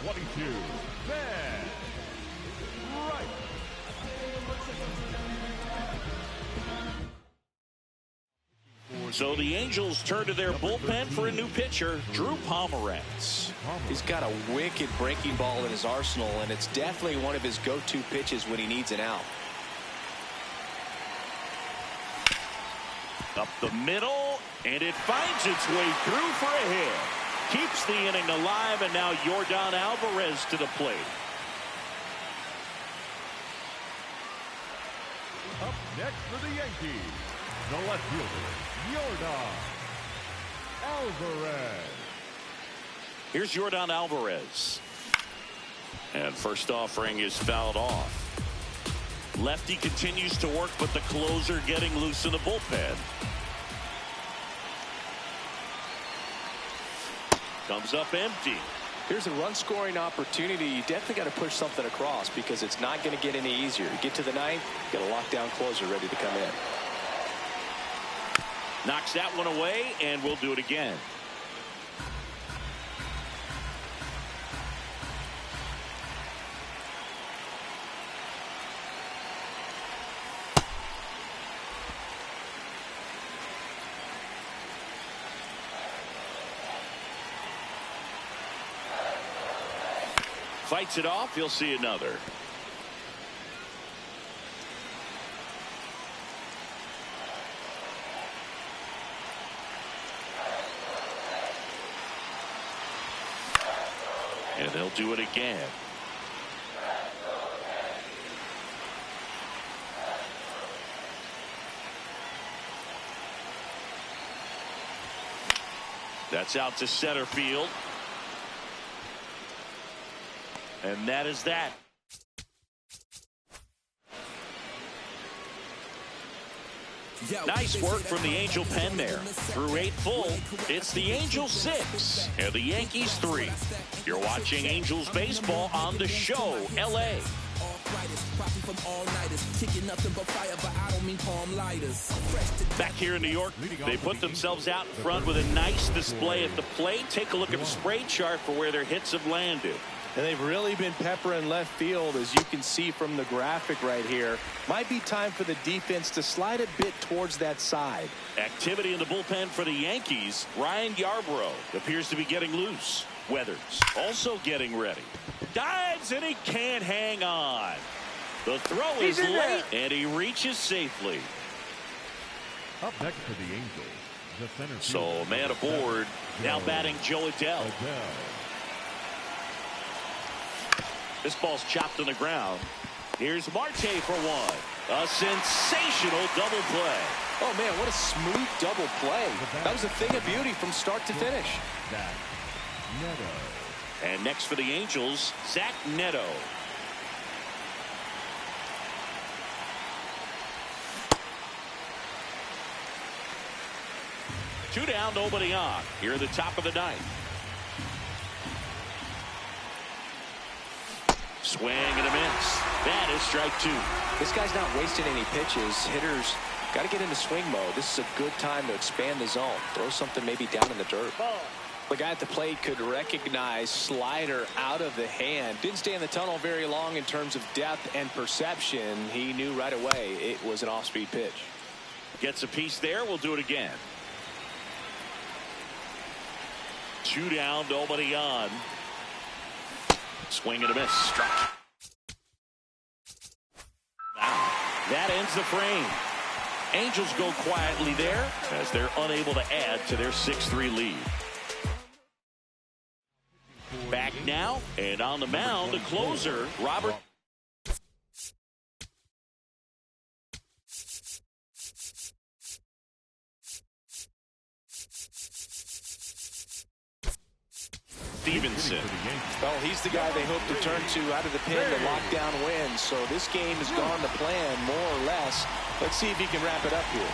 So the Angels turn to their bullpen for a new pitcher, Drew Pomeranz. He's got a wicked breaking ball in his arsenal, and it's definitely one of his go-to pitches when he needs an out. Up the middle, and it finds its way through for a hit. Keeps the inning alive, and now Yordan Alvarez to the plate. Up next for the Yankees, the left fielder, Yordan Alvarez. Here's Yordan Alvarez. And first offering is fouled off. Lefty continues to work, but the closer getting loose in the bullpen. Comes up empty. Here's a run-scoring opportunity. You definitely got to push something across, because it's not going to get any easier. You get to the ninth, got a lockdown closer ready to come in. Knocks that one away, and we'll do it again. Fights it off. You'll see another. And they'll do it again. That's out to center field. And that is that. Nice work from the Angel pen there. Through 8 full, it's the Angels 6 and the Yankees 3. You're watching Angels baseball on The Show, L.A. Back here in New York, they put themselves out in front with a nice display at the plate. Take a look at the spray chart for where their hits have landed. And they've really been peppering left field, as you can see from the graphic right here. Might be time for the defense to slide a bit towards that side. Activity in the bullpen for the Yankees. Ryan Yarbrough appears to be getting loose. Weathers also getting ready. Dives, and he can't hang on. The throw is late, and he reaches safely. Up next for the Angels, the center So fielder, man aboard. Now batting Joe Adell. This ball's chopped on the ground. Here's Marte for one. A sensational double play. Oh, man, what a smooth double play. That was a thing of beauty from start to finish. And next for the Angels, Zach Neto. Two down, nobody on. Here at the top of the ninth. Swing and a miss. That is strike 2. This guy's not wasting any pitches. Hitters got to get into swing mode. This is a good time to expand the zone. Throw something maybe down in the dirt. The guy at the plate could recognize slider out of the hand. Didn't stay in the tunnel very long in terms of depth and perception. He knew right away it was an off-speed pitch. Gets a piece there. We'll do it again. Two down, nobody on. Swing and a miss. Struck. Wow. That ends the frame. Angels go quietly there as they're unable to add to their 6-3 lead. Back now, and on the mound, the closer, Robert. Stevenson. Well, he's the guy they hope to turn to out of the pen to lock down wins. So this game has gone to plan, more or less. Let's see if he can wrap it up here.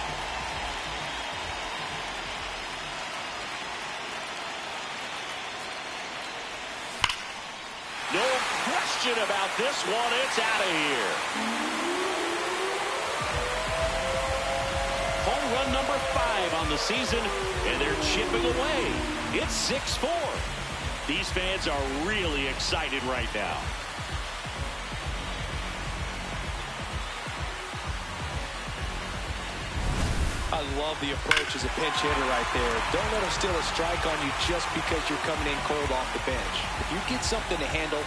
No question about this one. It's out of here. Home run number 5 on the season, and they're chipping away. It's 6-4. These fans are really excited right now. I love the approach as a pinch hitter right there. Don't let him steal a strike on you just because you're coming in cold off the bench. If you get something to handle,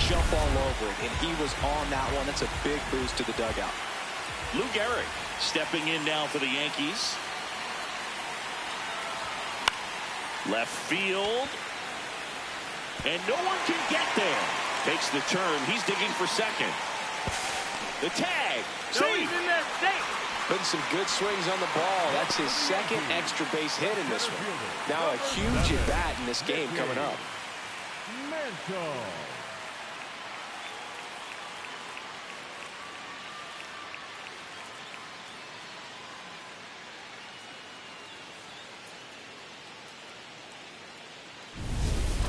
jump all over it. And he was on that one. That's a big boost to the dugout. Lou Gehrig stepping in now for the Yankees. Left field. And no one can get there. Takes the turn. He's digging for second. The tag. He's in there. Safe. Putting some good swings on the ball. That's his second extra base hit in this one. Now a huge at bat in this game coming up.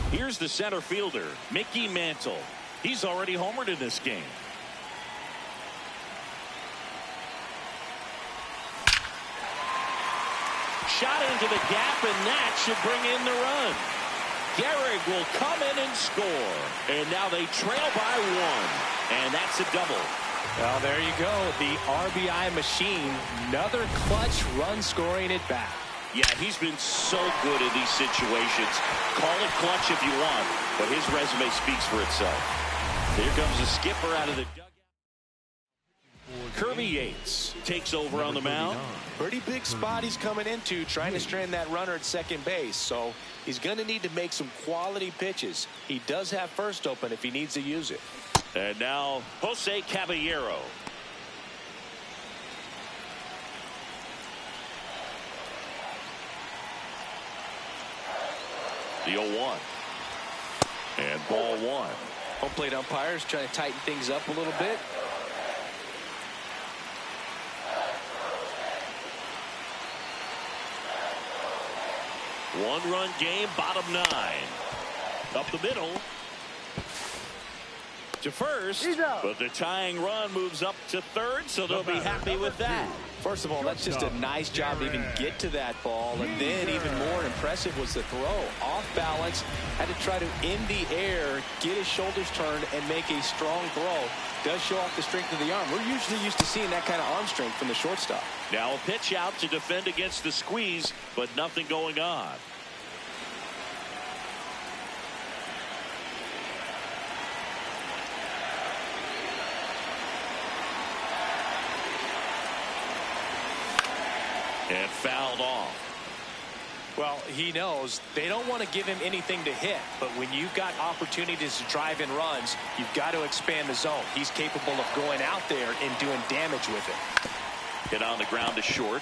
Here's the center fielder, Mickey Mantle. He's already homered in this game. Shot into the gap, and that should bring in the run. Gehrig will come in and score. And now they trail by 1. And that's a double. Well, there you go. The RBI machine. Another clutch run scoring at bat. Yeah, he's been so good in these situations. Call it clutch if you want, but his resume speaks for itself. Here comes the skipper out of the dugout. Kirby Yates takes over on the mound. Pretty big spot he's coming into, trying to strand that runner at second base. So he's going to need to make some quality pitches. He does have first open if he needs to use it. And now Jose Caballero. The 0-1. And ball 1. Home plate umpires trying to tighten things up a little bit. One-run game, bottom 9. Up the middle to first, but the tying run moves up to third, so they'll be happy with that. First of all, that's just a nice job to even get to that ball, and then even more impressive was the throw. Off balance, had to try to, in the air, get his shoulders turned and make a strong throw. Does show off the strength of the arm. We're usually used to seeing that kind of arm strength from the shortstop. Now a pitch out to defend against the squeeze, but nothing going on. And fouled off. Well, he knows they don't want to give him anything to hit, but when you've got opportunities to drive in runs, you've got to expand the zone. He's capable of going out there and doing damage with it. Hit on the ground to short.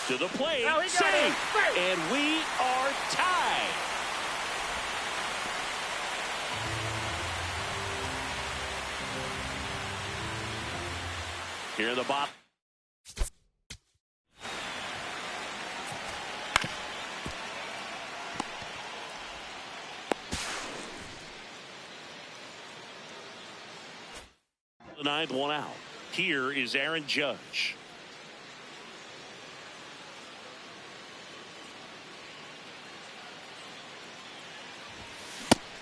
To the plate. Safe. And we are tied. Here in the bottom. The 9th one out. Here is Aaron Judge.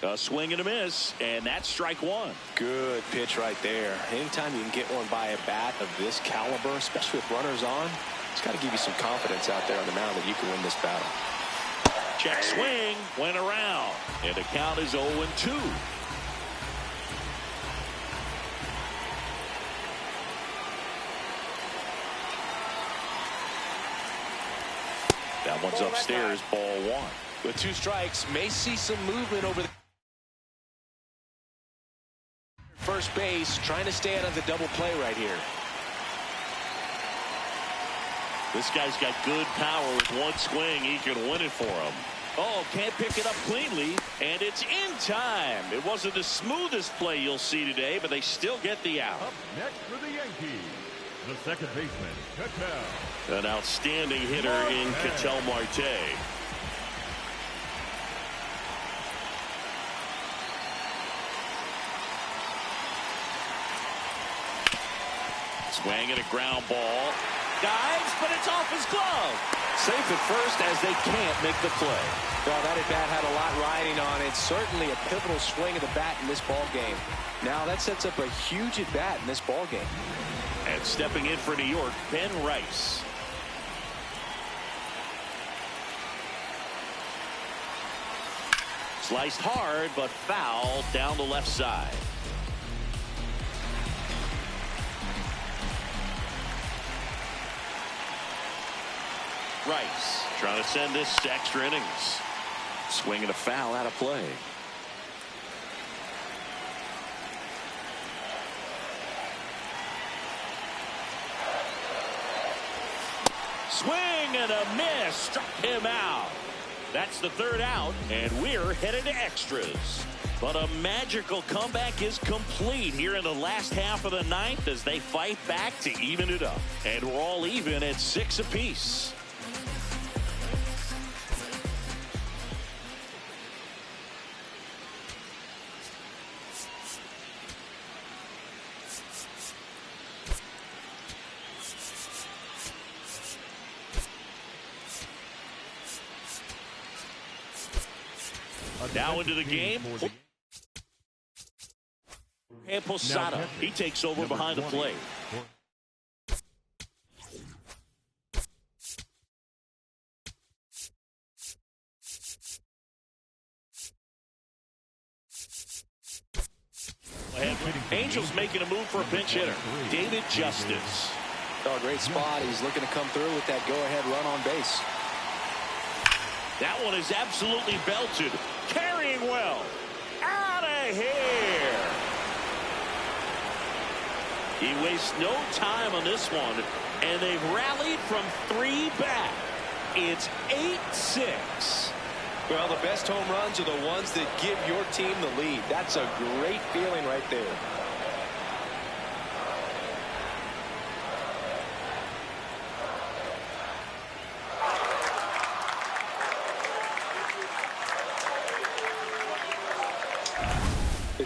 A swing and a miss, and that's strike 1. Good pitch right there. Anytime you can get one by a bat of this caliber, especially with runners on, it's got to give you some confidence out there on the mound that you can win this battle. Check swing, went around, and the count is 0-2. That one's upstairs, ball 1. With 2 strikes, may see some movement over the first base, trying to stay out of the double play right here. This guy's got good power. With one swing, he can win it for him. Oh, can't pick it up cleanly, and it's in time. It wasn't the smoothest play you'll see today, but they still get the out. Up next for the Yankees, the second baseman, Ketel. An outstanding hitter in Ketel Marte. Swing and a ground ball. Dives, but it's off his glove. Safe at first as they can't make the play. Well, that at bat had a lot riding on it. Certainly a pivotal swing of the bat in this ball game. Now that sets up a huge at bat in this ball game. And stepping in for New York, Ben Rice. Sliced hard, but foul down the left side. Rice trying to send this to extra innings. Swinging a foul out of play. Swing and a miss. Struck him out. That's the 3rd out, and we're headed to extras. But a magical comeback is complete here in the last half of the 9th as they fight back to even it up. And we're all even at 6 apiece. Now into the game. And Posada, he takes over behind the plate. Angels making a move for a pinch hitter. David Justice. Oh, great spot. He's looking to come through with that go-ahead run on base. That one is absolutely belted. Carrying well. Out of here. He wastes no time on this one, and they've rallied from 3 back. It's 8-6. Well, the best home runs are the ones that give your team the lead. That's a great feeling right there.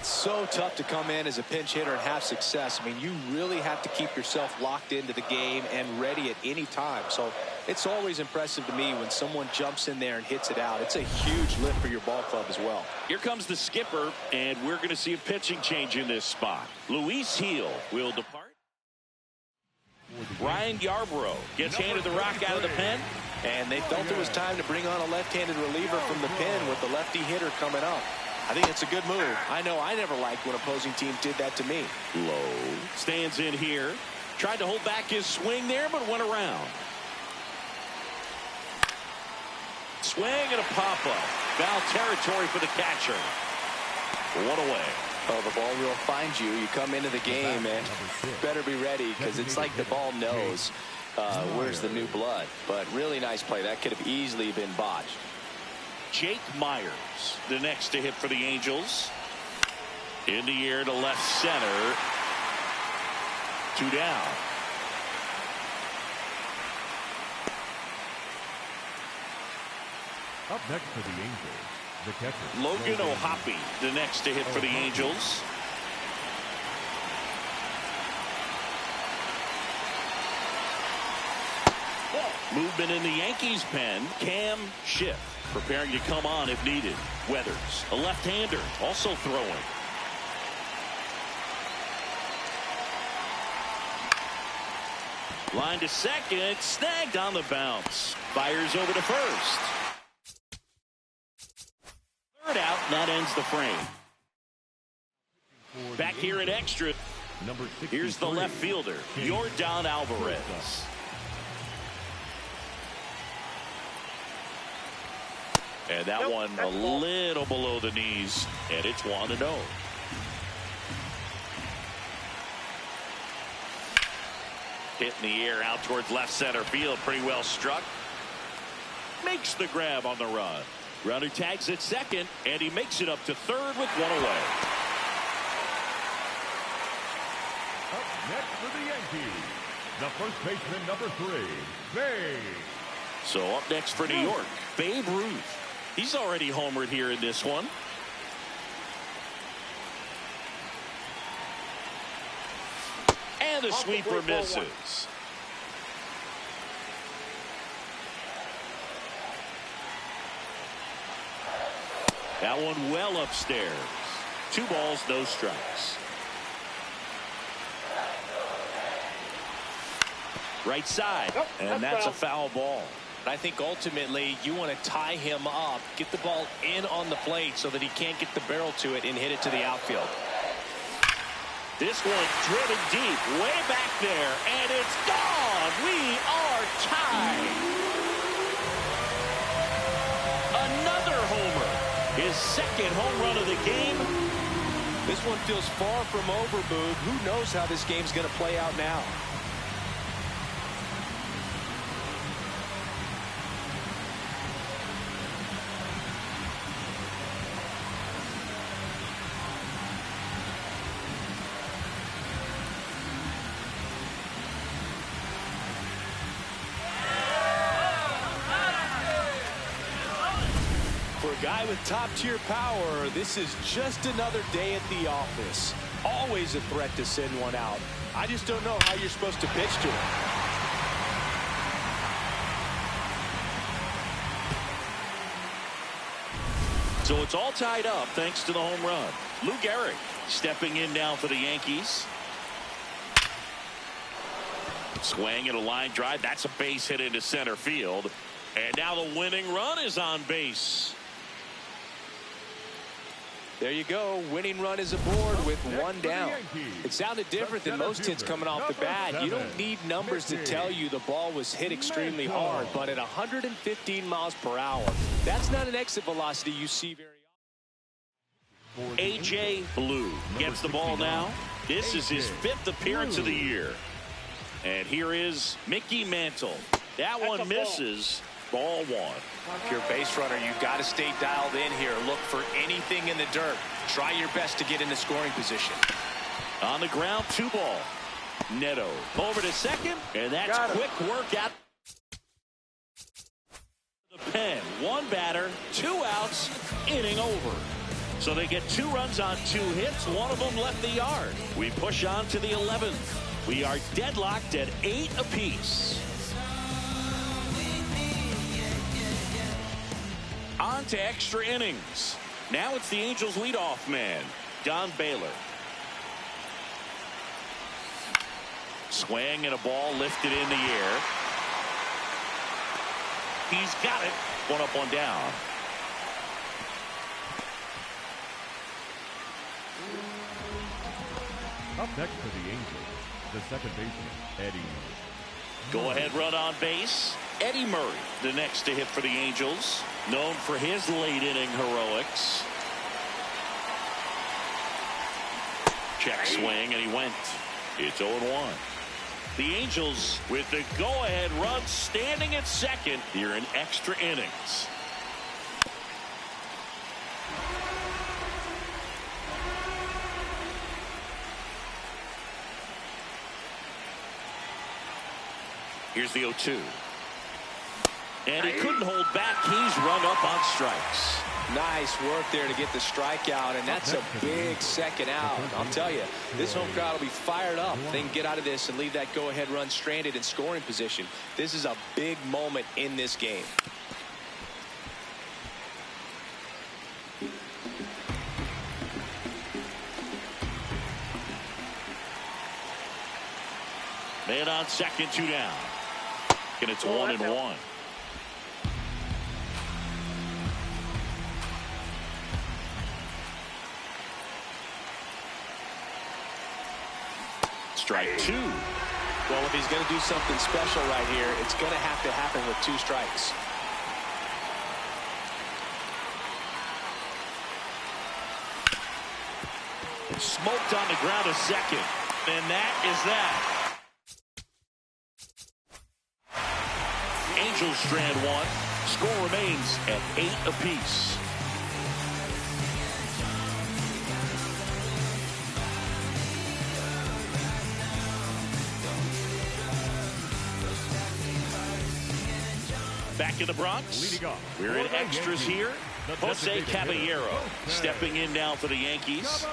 It's so tough to come in as a pinch hitter and have success. I mean, you really have to keep yourself locked into the game and ready at any time. So it's always impressive to me when someone jumps in there and hits it out. It's a huge lift for your ball club as well. Here comes the skipper, and we're going to see a pitching change in this spot. Luis Heel will depart. Ryan Yarbrough gets handed the rock out of the pen. And they felt it was time to bring on a left-handed reliever from the pen with the lefty hitter coming up. I think it's a good move. I know I never liked when opposing teams did that to me. Low stands in here. Tried to hold back his swing there, but went around. Swing and a pop-up. Foul territory for the catcher. One away. Oh, the ball will find you. You come into the game and better be ready because it's like the ball knows where's the new blood. But really nice play. That could have easily been botched. Jake Myers, the next to hit for the Angels. In the air to left center. 2 down. Up next for the Angels, the catcher. Logan O'Hoppe, the next to hit for the Angels. Movement in the Yankees pen. Cam Schiff preparing to come on if needed. Weathers, a left-hander, also throwing. Line to second, snagged on the bounce. Fires over to first. Third out, and that ends the frame. Back here in extra. Here's the left fielder, Yordan Alvarez. And that one a little below the knees, and it's 1-0. Hit in the air out towards left center field. Pretty well struck. Makes the grab on the run. Runner tags at second, and he makes it up to third with one away. Up next for the Yankees, the first baseman, number 3, Babe. So up next for New York, Babe Ruth. He's already homered here in this one. And the sweeper misses. That one well upstairs. 2 balls, no strikes. Right side, and that's a foul ball. I think ultimately you want to tie him up, get the ball in on the plate so that he can't get the barrel to it and hit it to the outfield. This one driven deep, way back there, and it's gone. We are tied. Another homer. His second home run of the game. This one feels far from over, Boog. Who knows how this game's going to play out now? Guy with top-tier power, this is just another day at the office. Always a threat to send one out. I just don't know how you're supposed to pitch to him. So it's all tied up thanks to the home run. Lou Gehrig stepping in now for the Yankees. Swing and a line drive. That's a base hit into center field. And now the winning run is on base. There you go. Winning run is aboard with 1 down. It sounded different than most hits coming off the bat. You don't need numbers to tell you the ball was hit extremely hard, but at 115 miles per hour, that's not an exit velocity you see very often. A.J. Blue gets the ball now. This is his 5th appearance of the year. And here is Mickey Mantle. That one misses. Ball 1. If you're a base runner, you've got to stay dialed in here. Look for anything in the dirt. Try your best to get in the scoring position. On the ground, 2 ball. Neto over to second, and that's quick work out the pen. 1 batter, 2 outs, inning over. So they get 2 runs on 2 hits. One of them left the yard. We push on to the 11th. We are deadlocked at 8 apiece. On to extra innings. Now it's the Angels leadoff man, Don Baylor. Swing and a ball lifted in the air. He's got it. 1 up, 1 down. Up next for the Angels, the second baseman, Eddie. Go ahead run on base. Eddie Murray, the next to hit for the Angels. Known for his late inning heroics. Check swing, and he went. It's 0-1. The Angels with the go-ahead run standing at second here in extra innings. Here's the 0-2. And he couldn't hold back. He's run up on strikes. Nice work there to get the strikeout, and that's a big second out. I'll tell you, this home crowd will be fired up if they can get out of this and leave that go-ahead run stranded in scoring position. This is a big moment in this game. Man on second, 2 down. And it's 1-1. Strike 2. Well, if he's going to do something special right here, it's going to have to happen with 2 strikes. Smoked on the ground a second. And that is that. Angels strand 1. Score remains at 8 apiece. Back in the Bronx. We're in extras here. Jose Caballero stepping in now for the Yankees.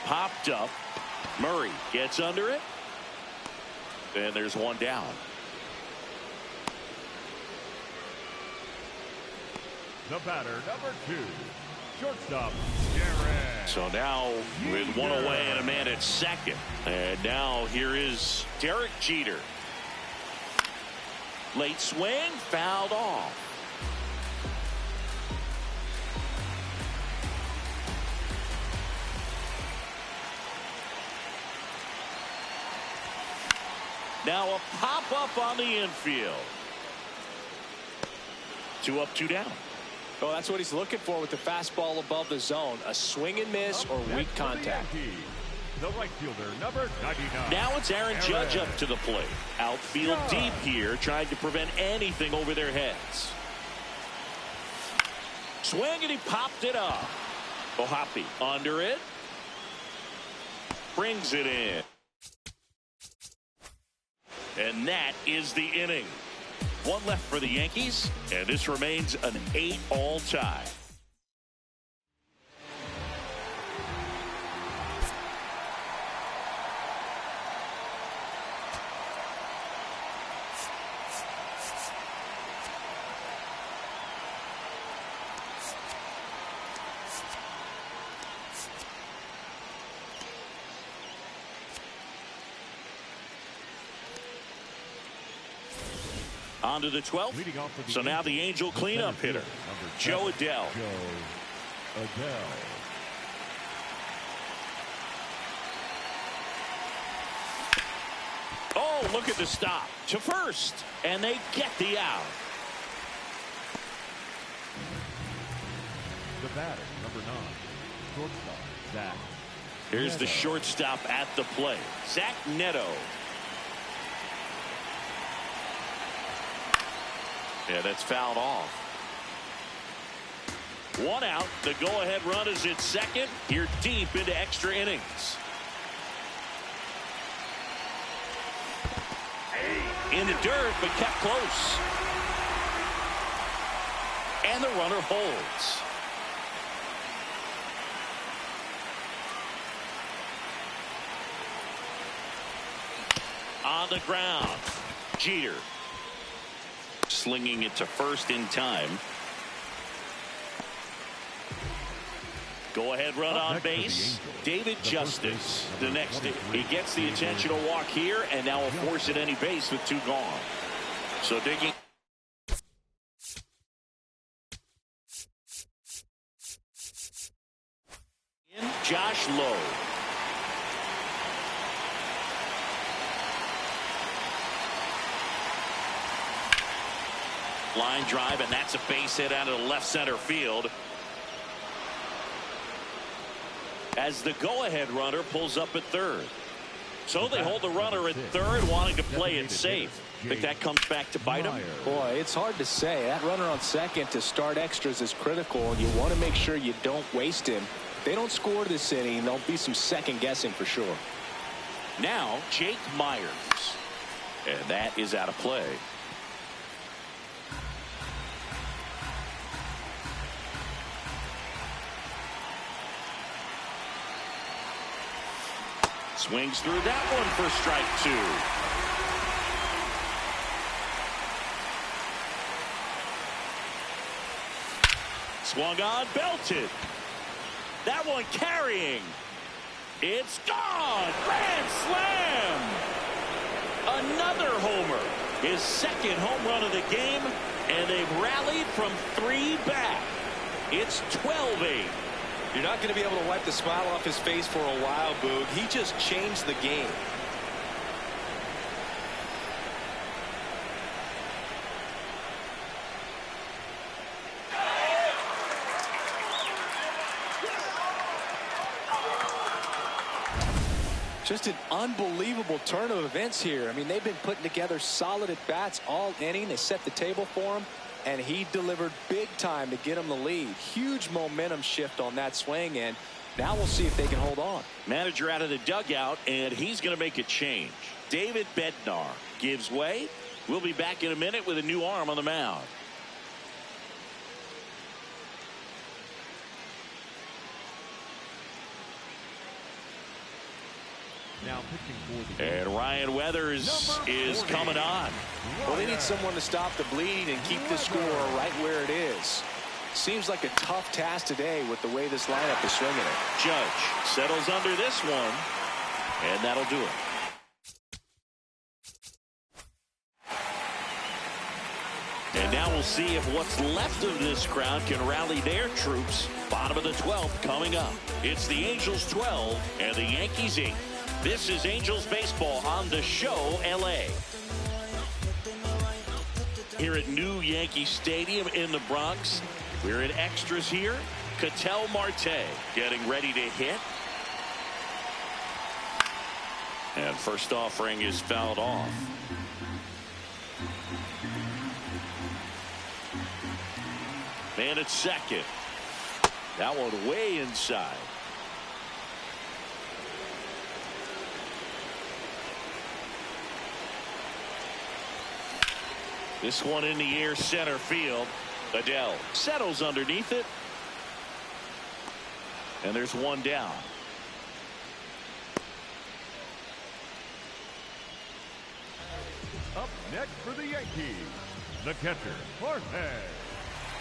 Popped up. Murray gets under it. And there's 1 down. The batter, number 2, shortstop, Garrett. So now with 1 away and a man at second. And now here is Derek Jeter. Late swing, fouled off. Now a pop-up on the infield. 2 up, 2 down. Well, that's what he's looking for with the fastball above the zone. A swing and miss or weak contact. The right fielder, number 99. Now it's Aaron Judge up to the plate. Outfield deep here, trying to prevent anything over their heads. Swing, and he popped it up. Ohapi under it. Brings it in. And that is the inning. 1 left for the Yankees, and this remains an 8-all tie. On to the 12th. So now the Angel cleanup hitter, Joe Adell. Oh, look at the stop to first, and they get the out. The batter, number 9, shortstop, Zach. Here's the shortstop at the plate, Zach Neto. Yeah, that's fouled off. 1 out. The go-ahead run is at second. Here deep into extra innings. In the dirt, but kept close. and the runner holds. On the ground, Jeter slinging it to first in time. Go-ahead run on base. David Justice, the next inning. He gets the intentional walk here, and now will force at any base with 2 gone. So digging. In Josh Lowe. Line drive, and that's a base hit out of the left center field. As the go-ahead runner pulls up at third. So they hold the runner at third, wanting to play it safe. Think that comes back to bite him? Boy, it's hard to say. That runner on second to start extras is critical, and you want to make sure you don't waste him. If they don't score this inning, there'll be some second guessing for sure. Now, Jake Myers. And that is out of play. Swings through that one for strike 2. Swung on, belted. That one carrying. It's gone. Grand slam. Another homer. His second home run of the game, and they've rallied from 3 back. It's 12-8. You're not going to be able to wipe the smile off his face for a while, Boog. He just changed the game. Just an unbelievable turn of events here. I mean, they've been putting together solid at-bats all inning. They set the table for him, and he delivered big time to get him the lead. Huge momentum shift on that swing, and now we'll see if they can hold on. Manager out of the dugout, and he's going to make a change. David Bednar gives way. We'll be back in a minute with a new arm on the mound. Now pitching for the And Ryan Weathers is coming on. Well, they need someone to stop the bleed and keep the score right where it is. Seems like a tough task today with the way this lineup is swinging it. Judge settles under this one, and that'll do it. And now we'll see if what's left of this crowd can rally their troops. Bottom of the 12th coming up. It's the Angels 12 and the Yankees 8. This is Angels baseball on the show, LA. Here at New Yankee Stadium in the Bronx. We're in extras here. Ketel Marte getting ready to hit. And first offering is fouled off. Man at second. That one way inside. This one in the air, center field. Adele settles underneath it. And there's one down. Up next for the Yankees, the catcher, Jorge.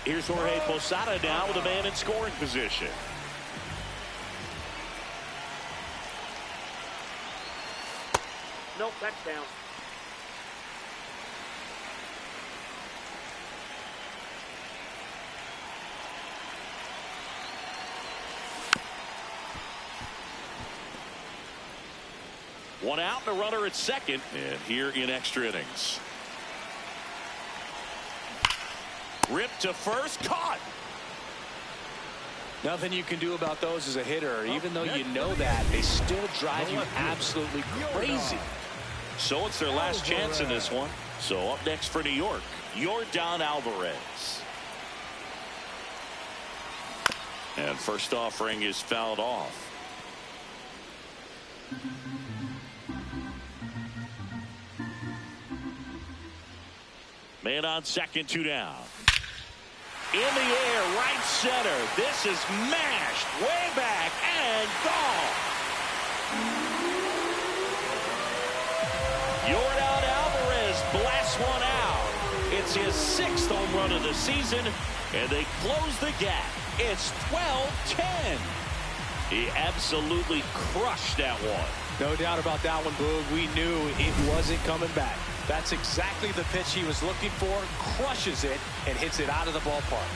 Here's Jorge Posada now with a man in scoring position. Nope, that's down. One out and a runner at second. And here in extra innings. Ripped to first, caught. Nothing you can do about those as a hitter. Even though you know that, they still drive you absolutely crazy. So it's their last chance in this one. So up next for New York, Yordan Alvarez. And first offering is fouled off. Man on second, 2 down. In the air, right center. This is mashed way back and gone. Yordan Alvarez blasts one out. It's his 6th home run of the season, and they close the gap. It's 12-10. He absolutely crushed that one. No doubt about that one, Boog. We knew it wasn't coming back. That's exactly the pitch he was looking for. Crushes it and hits it out of the ballpark.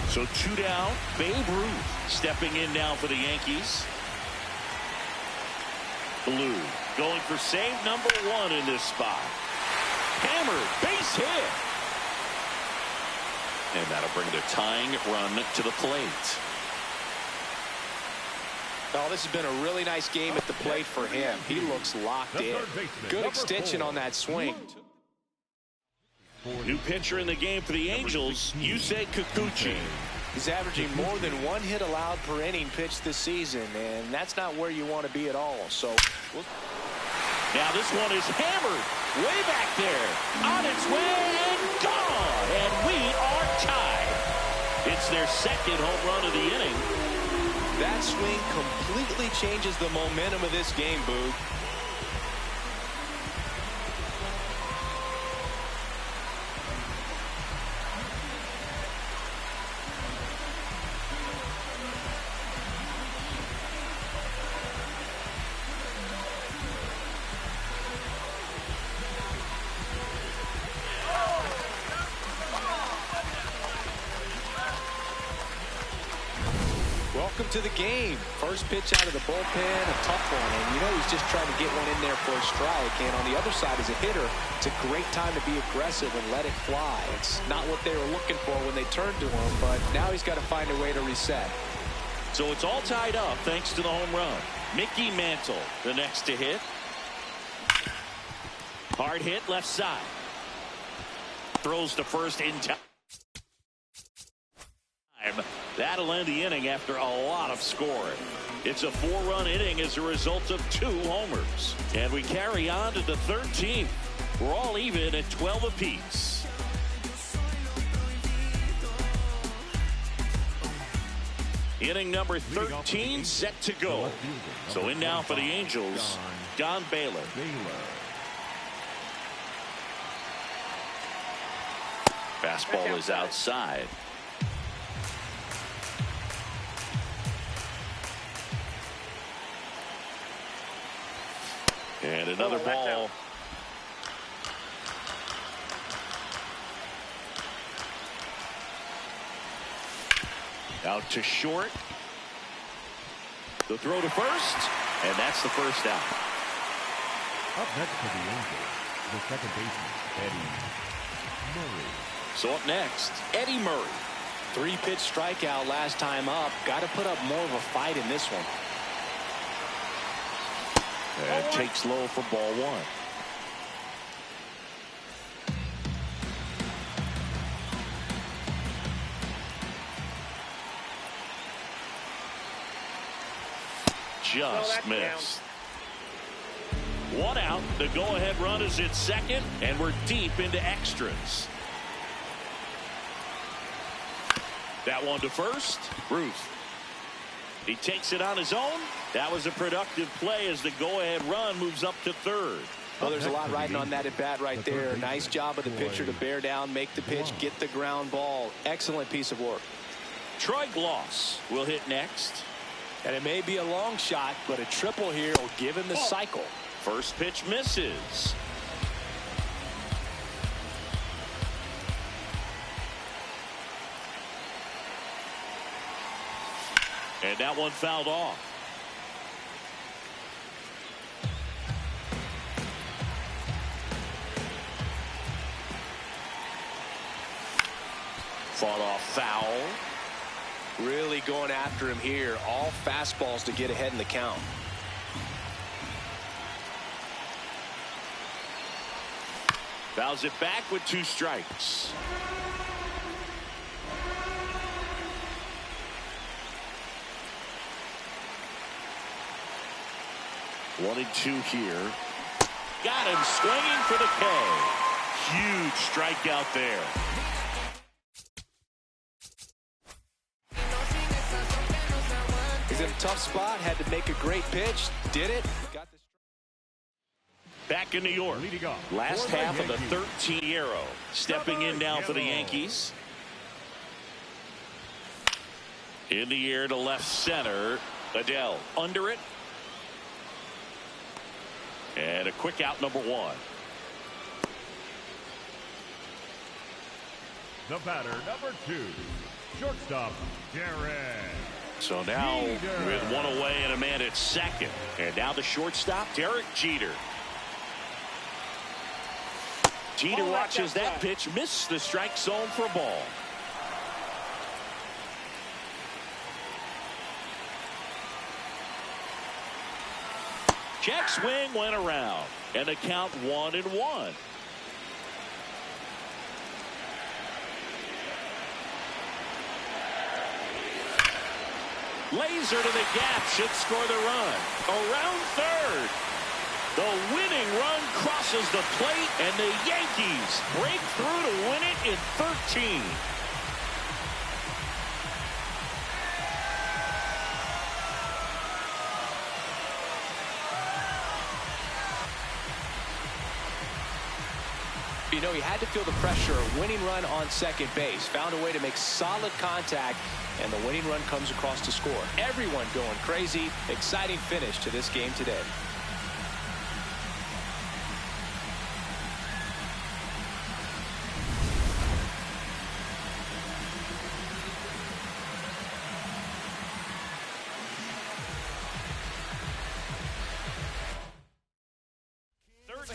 So 2 down. Babe Ruth stepping in now for the Yankees. Blue going for save number 1 in this spot. Hammered, base hit. And that'll bring the tying run to the plate. Oh, this has been a really nice game at the plate for him. He looks locked in. Good extension on that swing. New pitcher in the game for the Angels, Yusei Kikuchi. He's averaging more than 1 hit allowed per inning pitched this season, and that's not where you want to be at all. So now this one is hammered way back there, on its way and gone, and we are tied. It's their 2nd home run of the inning. That swing completely changes the momentum of this game, Boog. Welcome to the game. First pitch out of the bullpen, a tough one. And you know he's just trying to get one in there for a strike. And on the other side, as a hitter, it's a great time to be aggressive and let it fly. It's not what they were looking for when they turned to him, but now he's got to find a way to reset. So it's all tied up thanks to the home run. Mickey Mantle, the next to hit. Hard hit left side. Throws to first in time. That'll end the inning after a lot of scoring. It's a 4-run inning as a result of 2 homers. And we carry on to the 13th. We're all even at 12 apiece. Inning number 13 set to go. So in now for the Angels, Don Baylor. Fastball is outside. And another ball. Out to short. The throw to first. And that's the first out. Up next for the Angels, the second baseman, Eddie Murray. So up next, Eddie Murray. 3-pitch strikeout last time up. Got to put up more of a fight in this one. And takes low for ball 1. Just missed. 1 out. The go-ahead run is at second, and we're deep into extras. That one to first. Ruth. He takes it on his own. That was a productive play as the go-ahead run moves up to third. Well, there's a lot riding on that at bat right there. Nice job of the pitcher to bear down, make the pitch, get the ground ball. Excellent piece of work. Troy Gloss will hit next. And it may be a long shot, but a triple here will give him the cycle. First pitch misses. And that one fouled off. Fought off foul. Really going after him here. All fastballs to get ahead in the count. Fouls it back with 2 strikes. 1-2 here. Got him swinging for the K. Huge strikeout there. He's in a tough spot, had to make a great pitch, did it. Got the... Back in New York, last half of the 13th arrow. Stepping in now for the Yankees. In the air to left center. Adele under it. And a quick out, number 1. The batter, number 2, shortstop, Derek. So now with one away and a man at second. And now the shortstop, Derek Jeter. Jeter watches that pitch, miss the strike zone for a ball. Check swing went around, and the count 1-1. Laser to the gap should score the run. Around third. The winning run crosses the plate, and the Yankees break through to win it in 13. You know, he had to feel the pressure. A winning run on second base. Found a way to make solid contact, and the winning run comes across to score. Everyone going crazy. Exciting finish to this game today.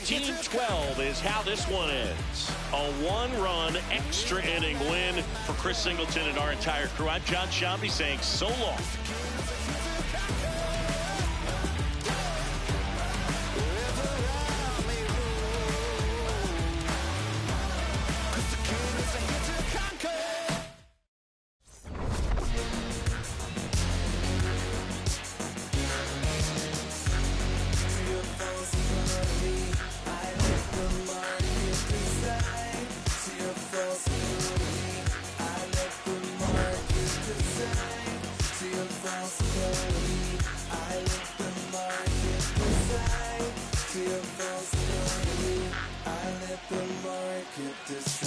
Team 12 is how this one ends. A one-run extra inning win for Chris Singleton and our entire crew. I'm John Shambi saying so long. I let the market decide.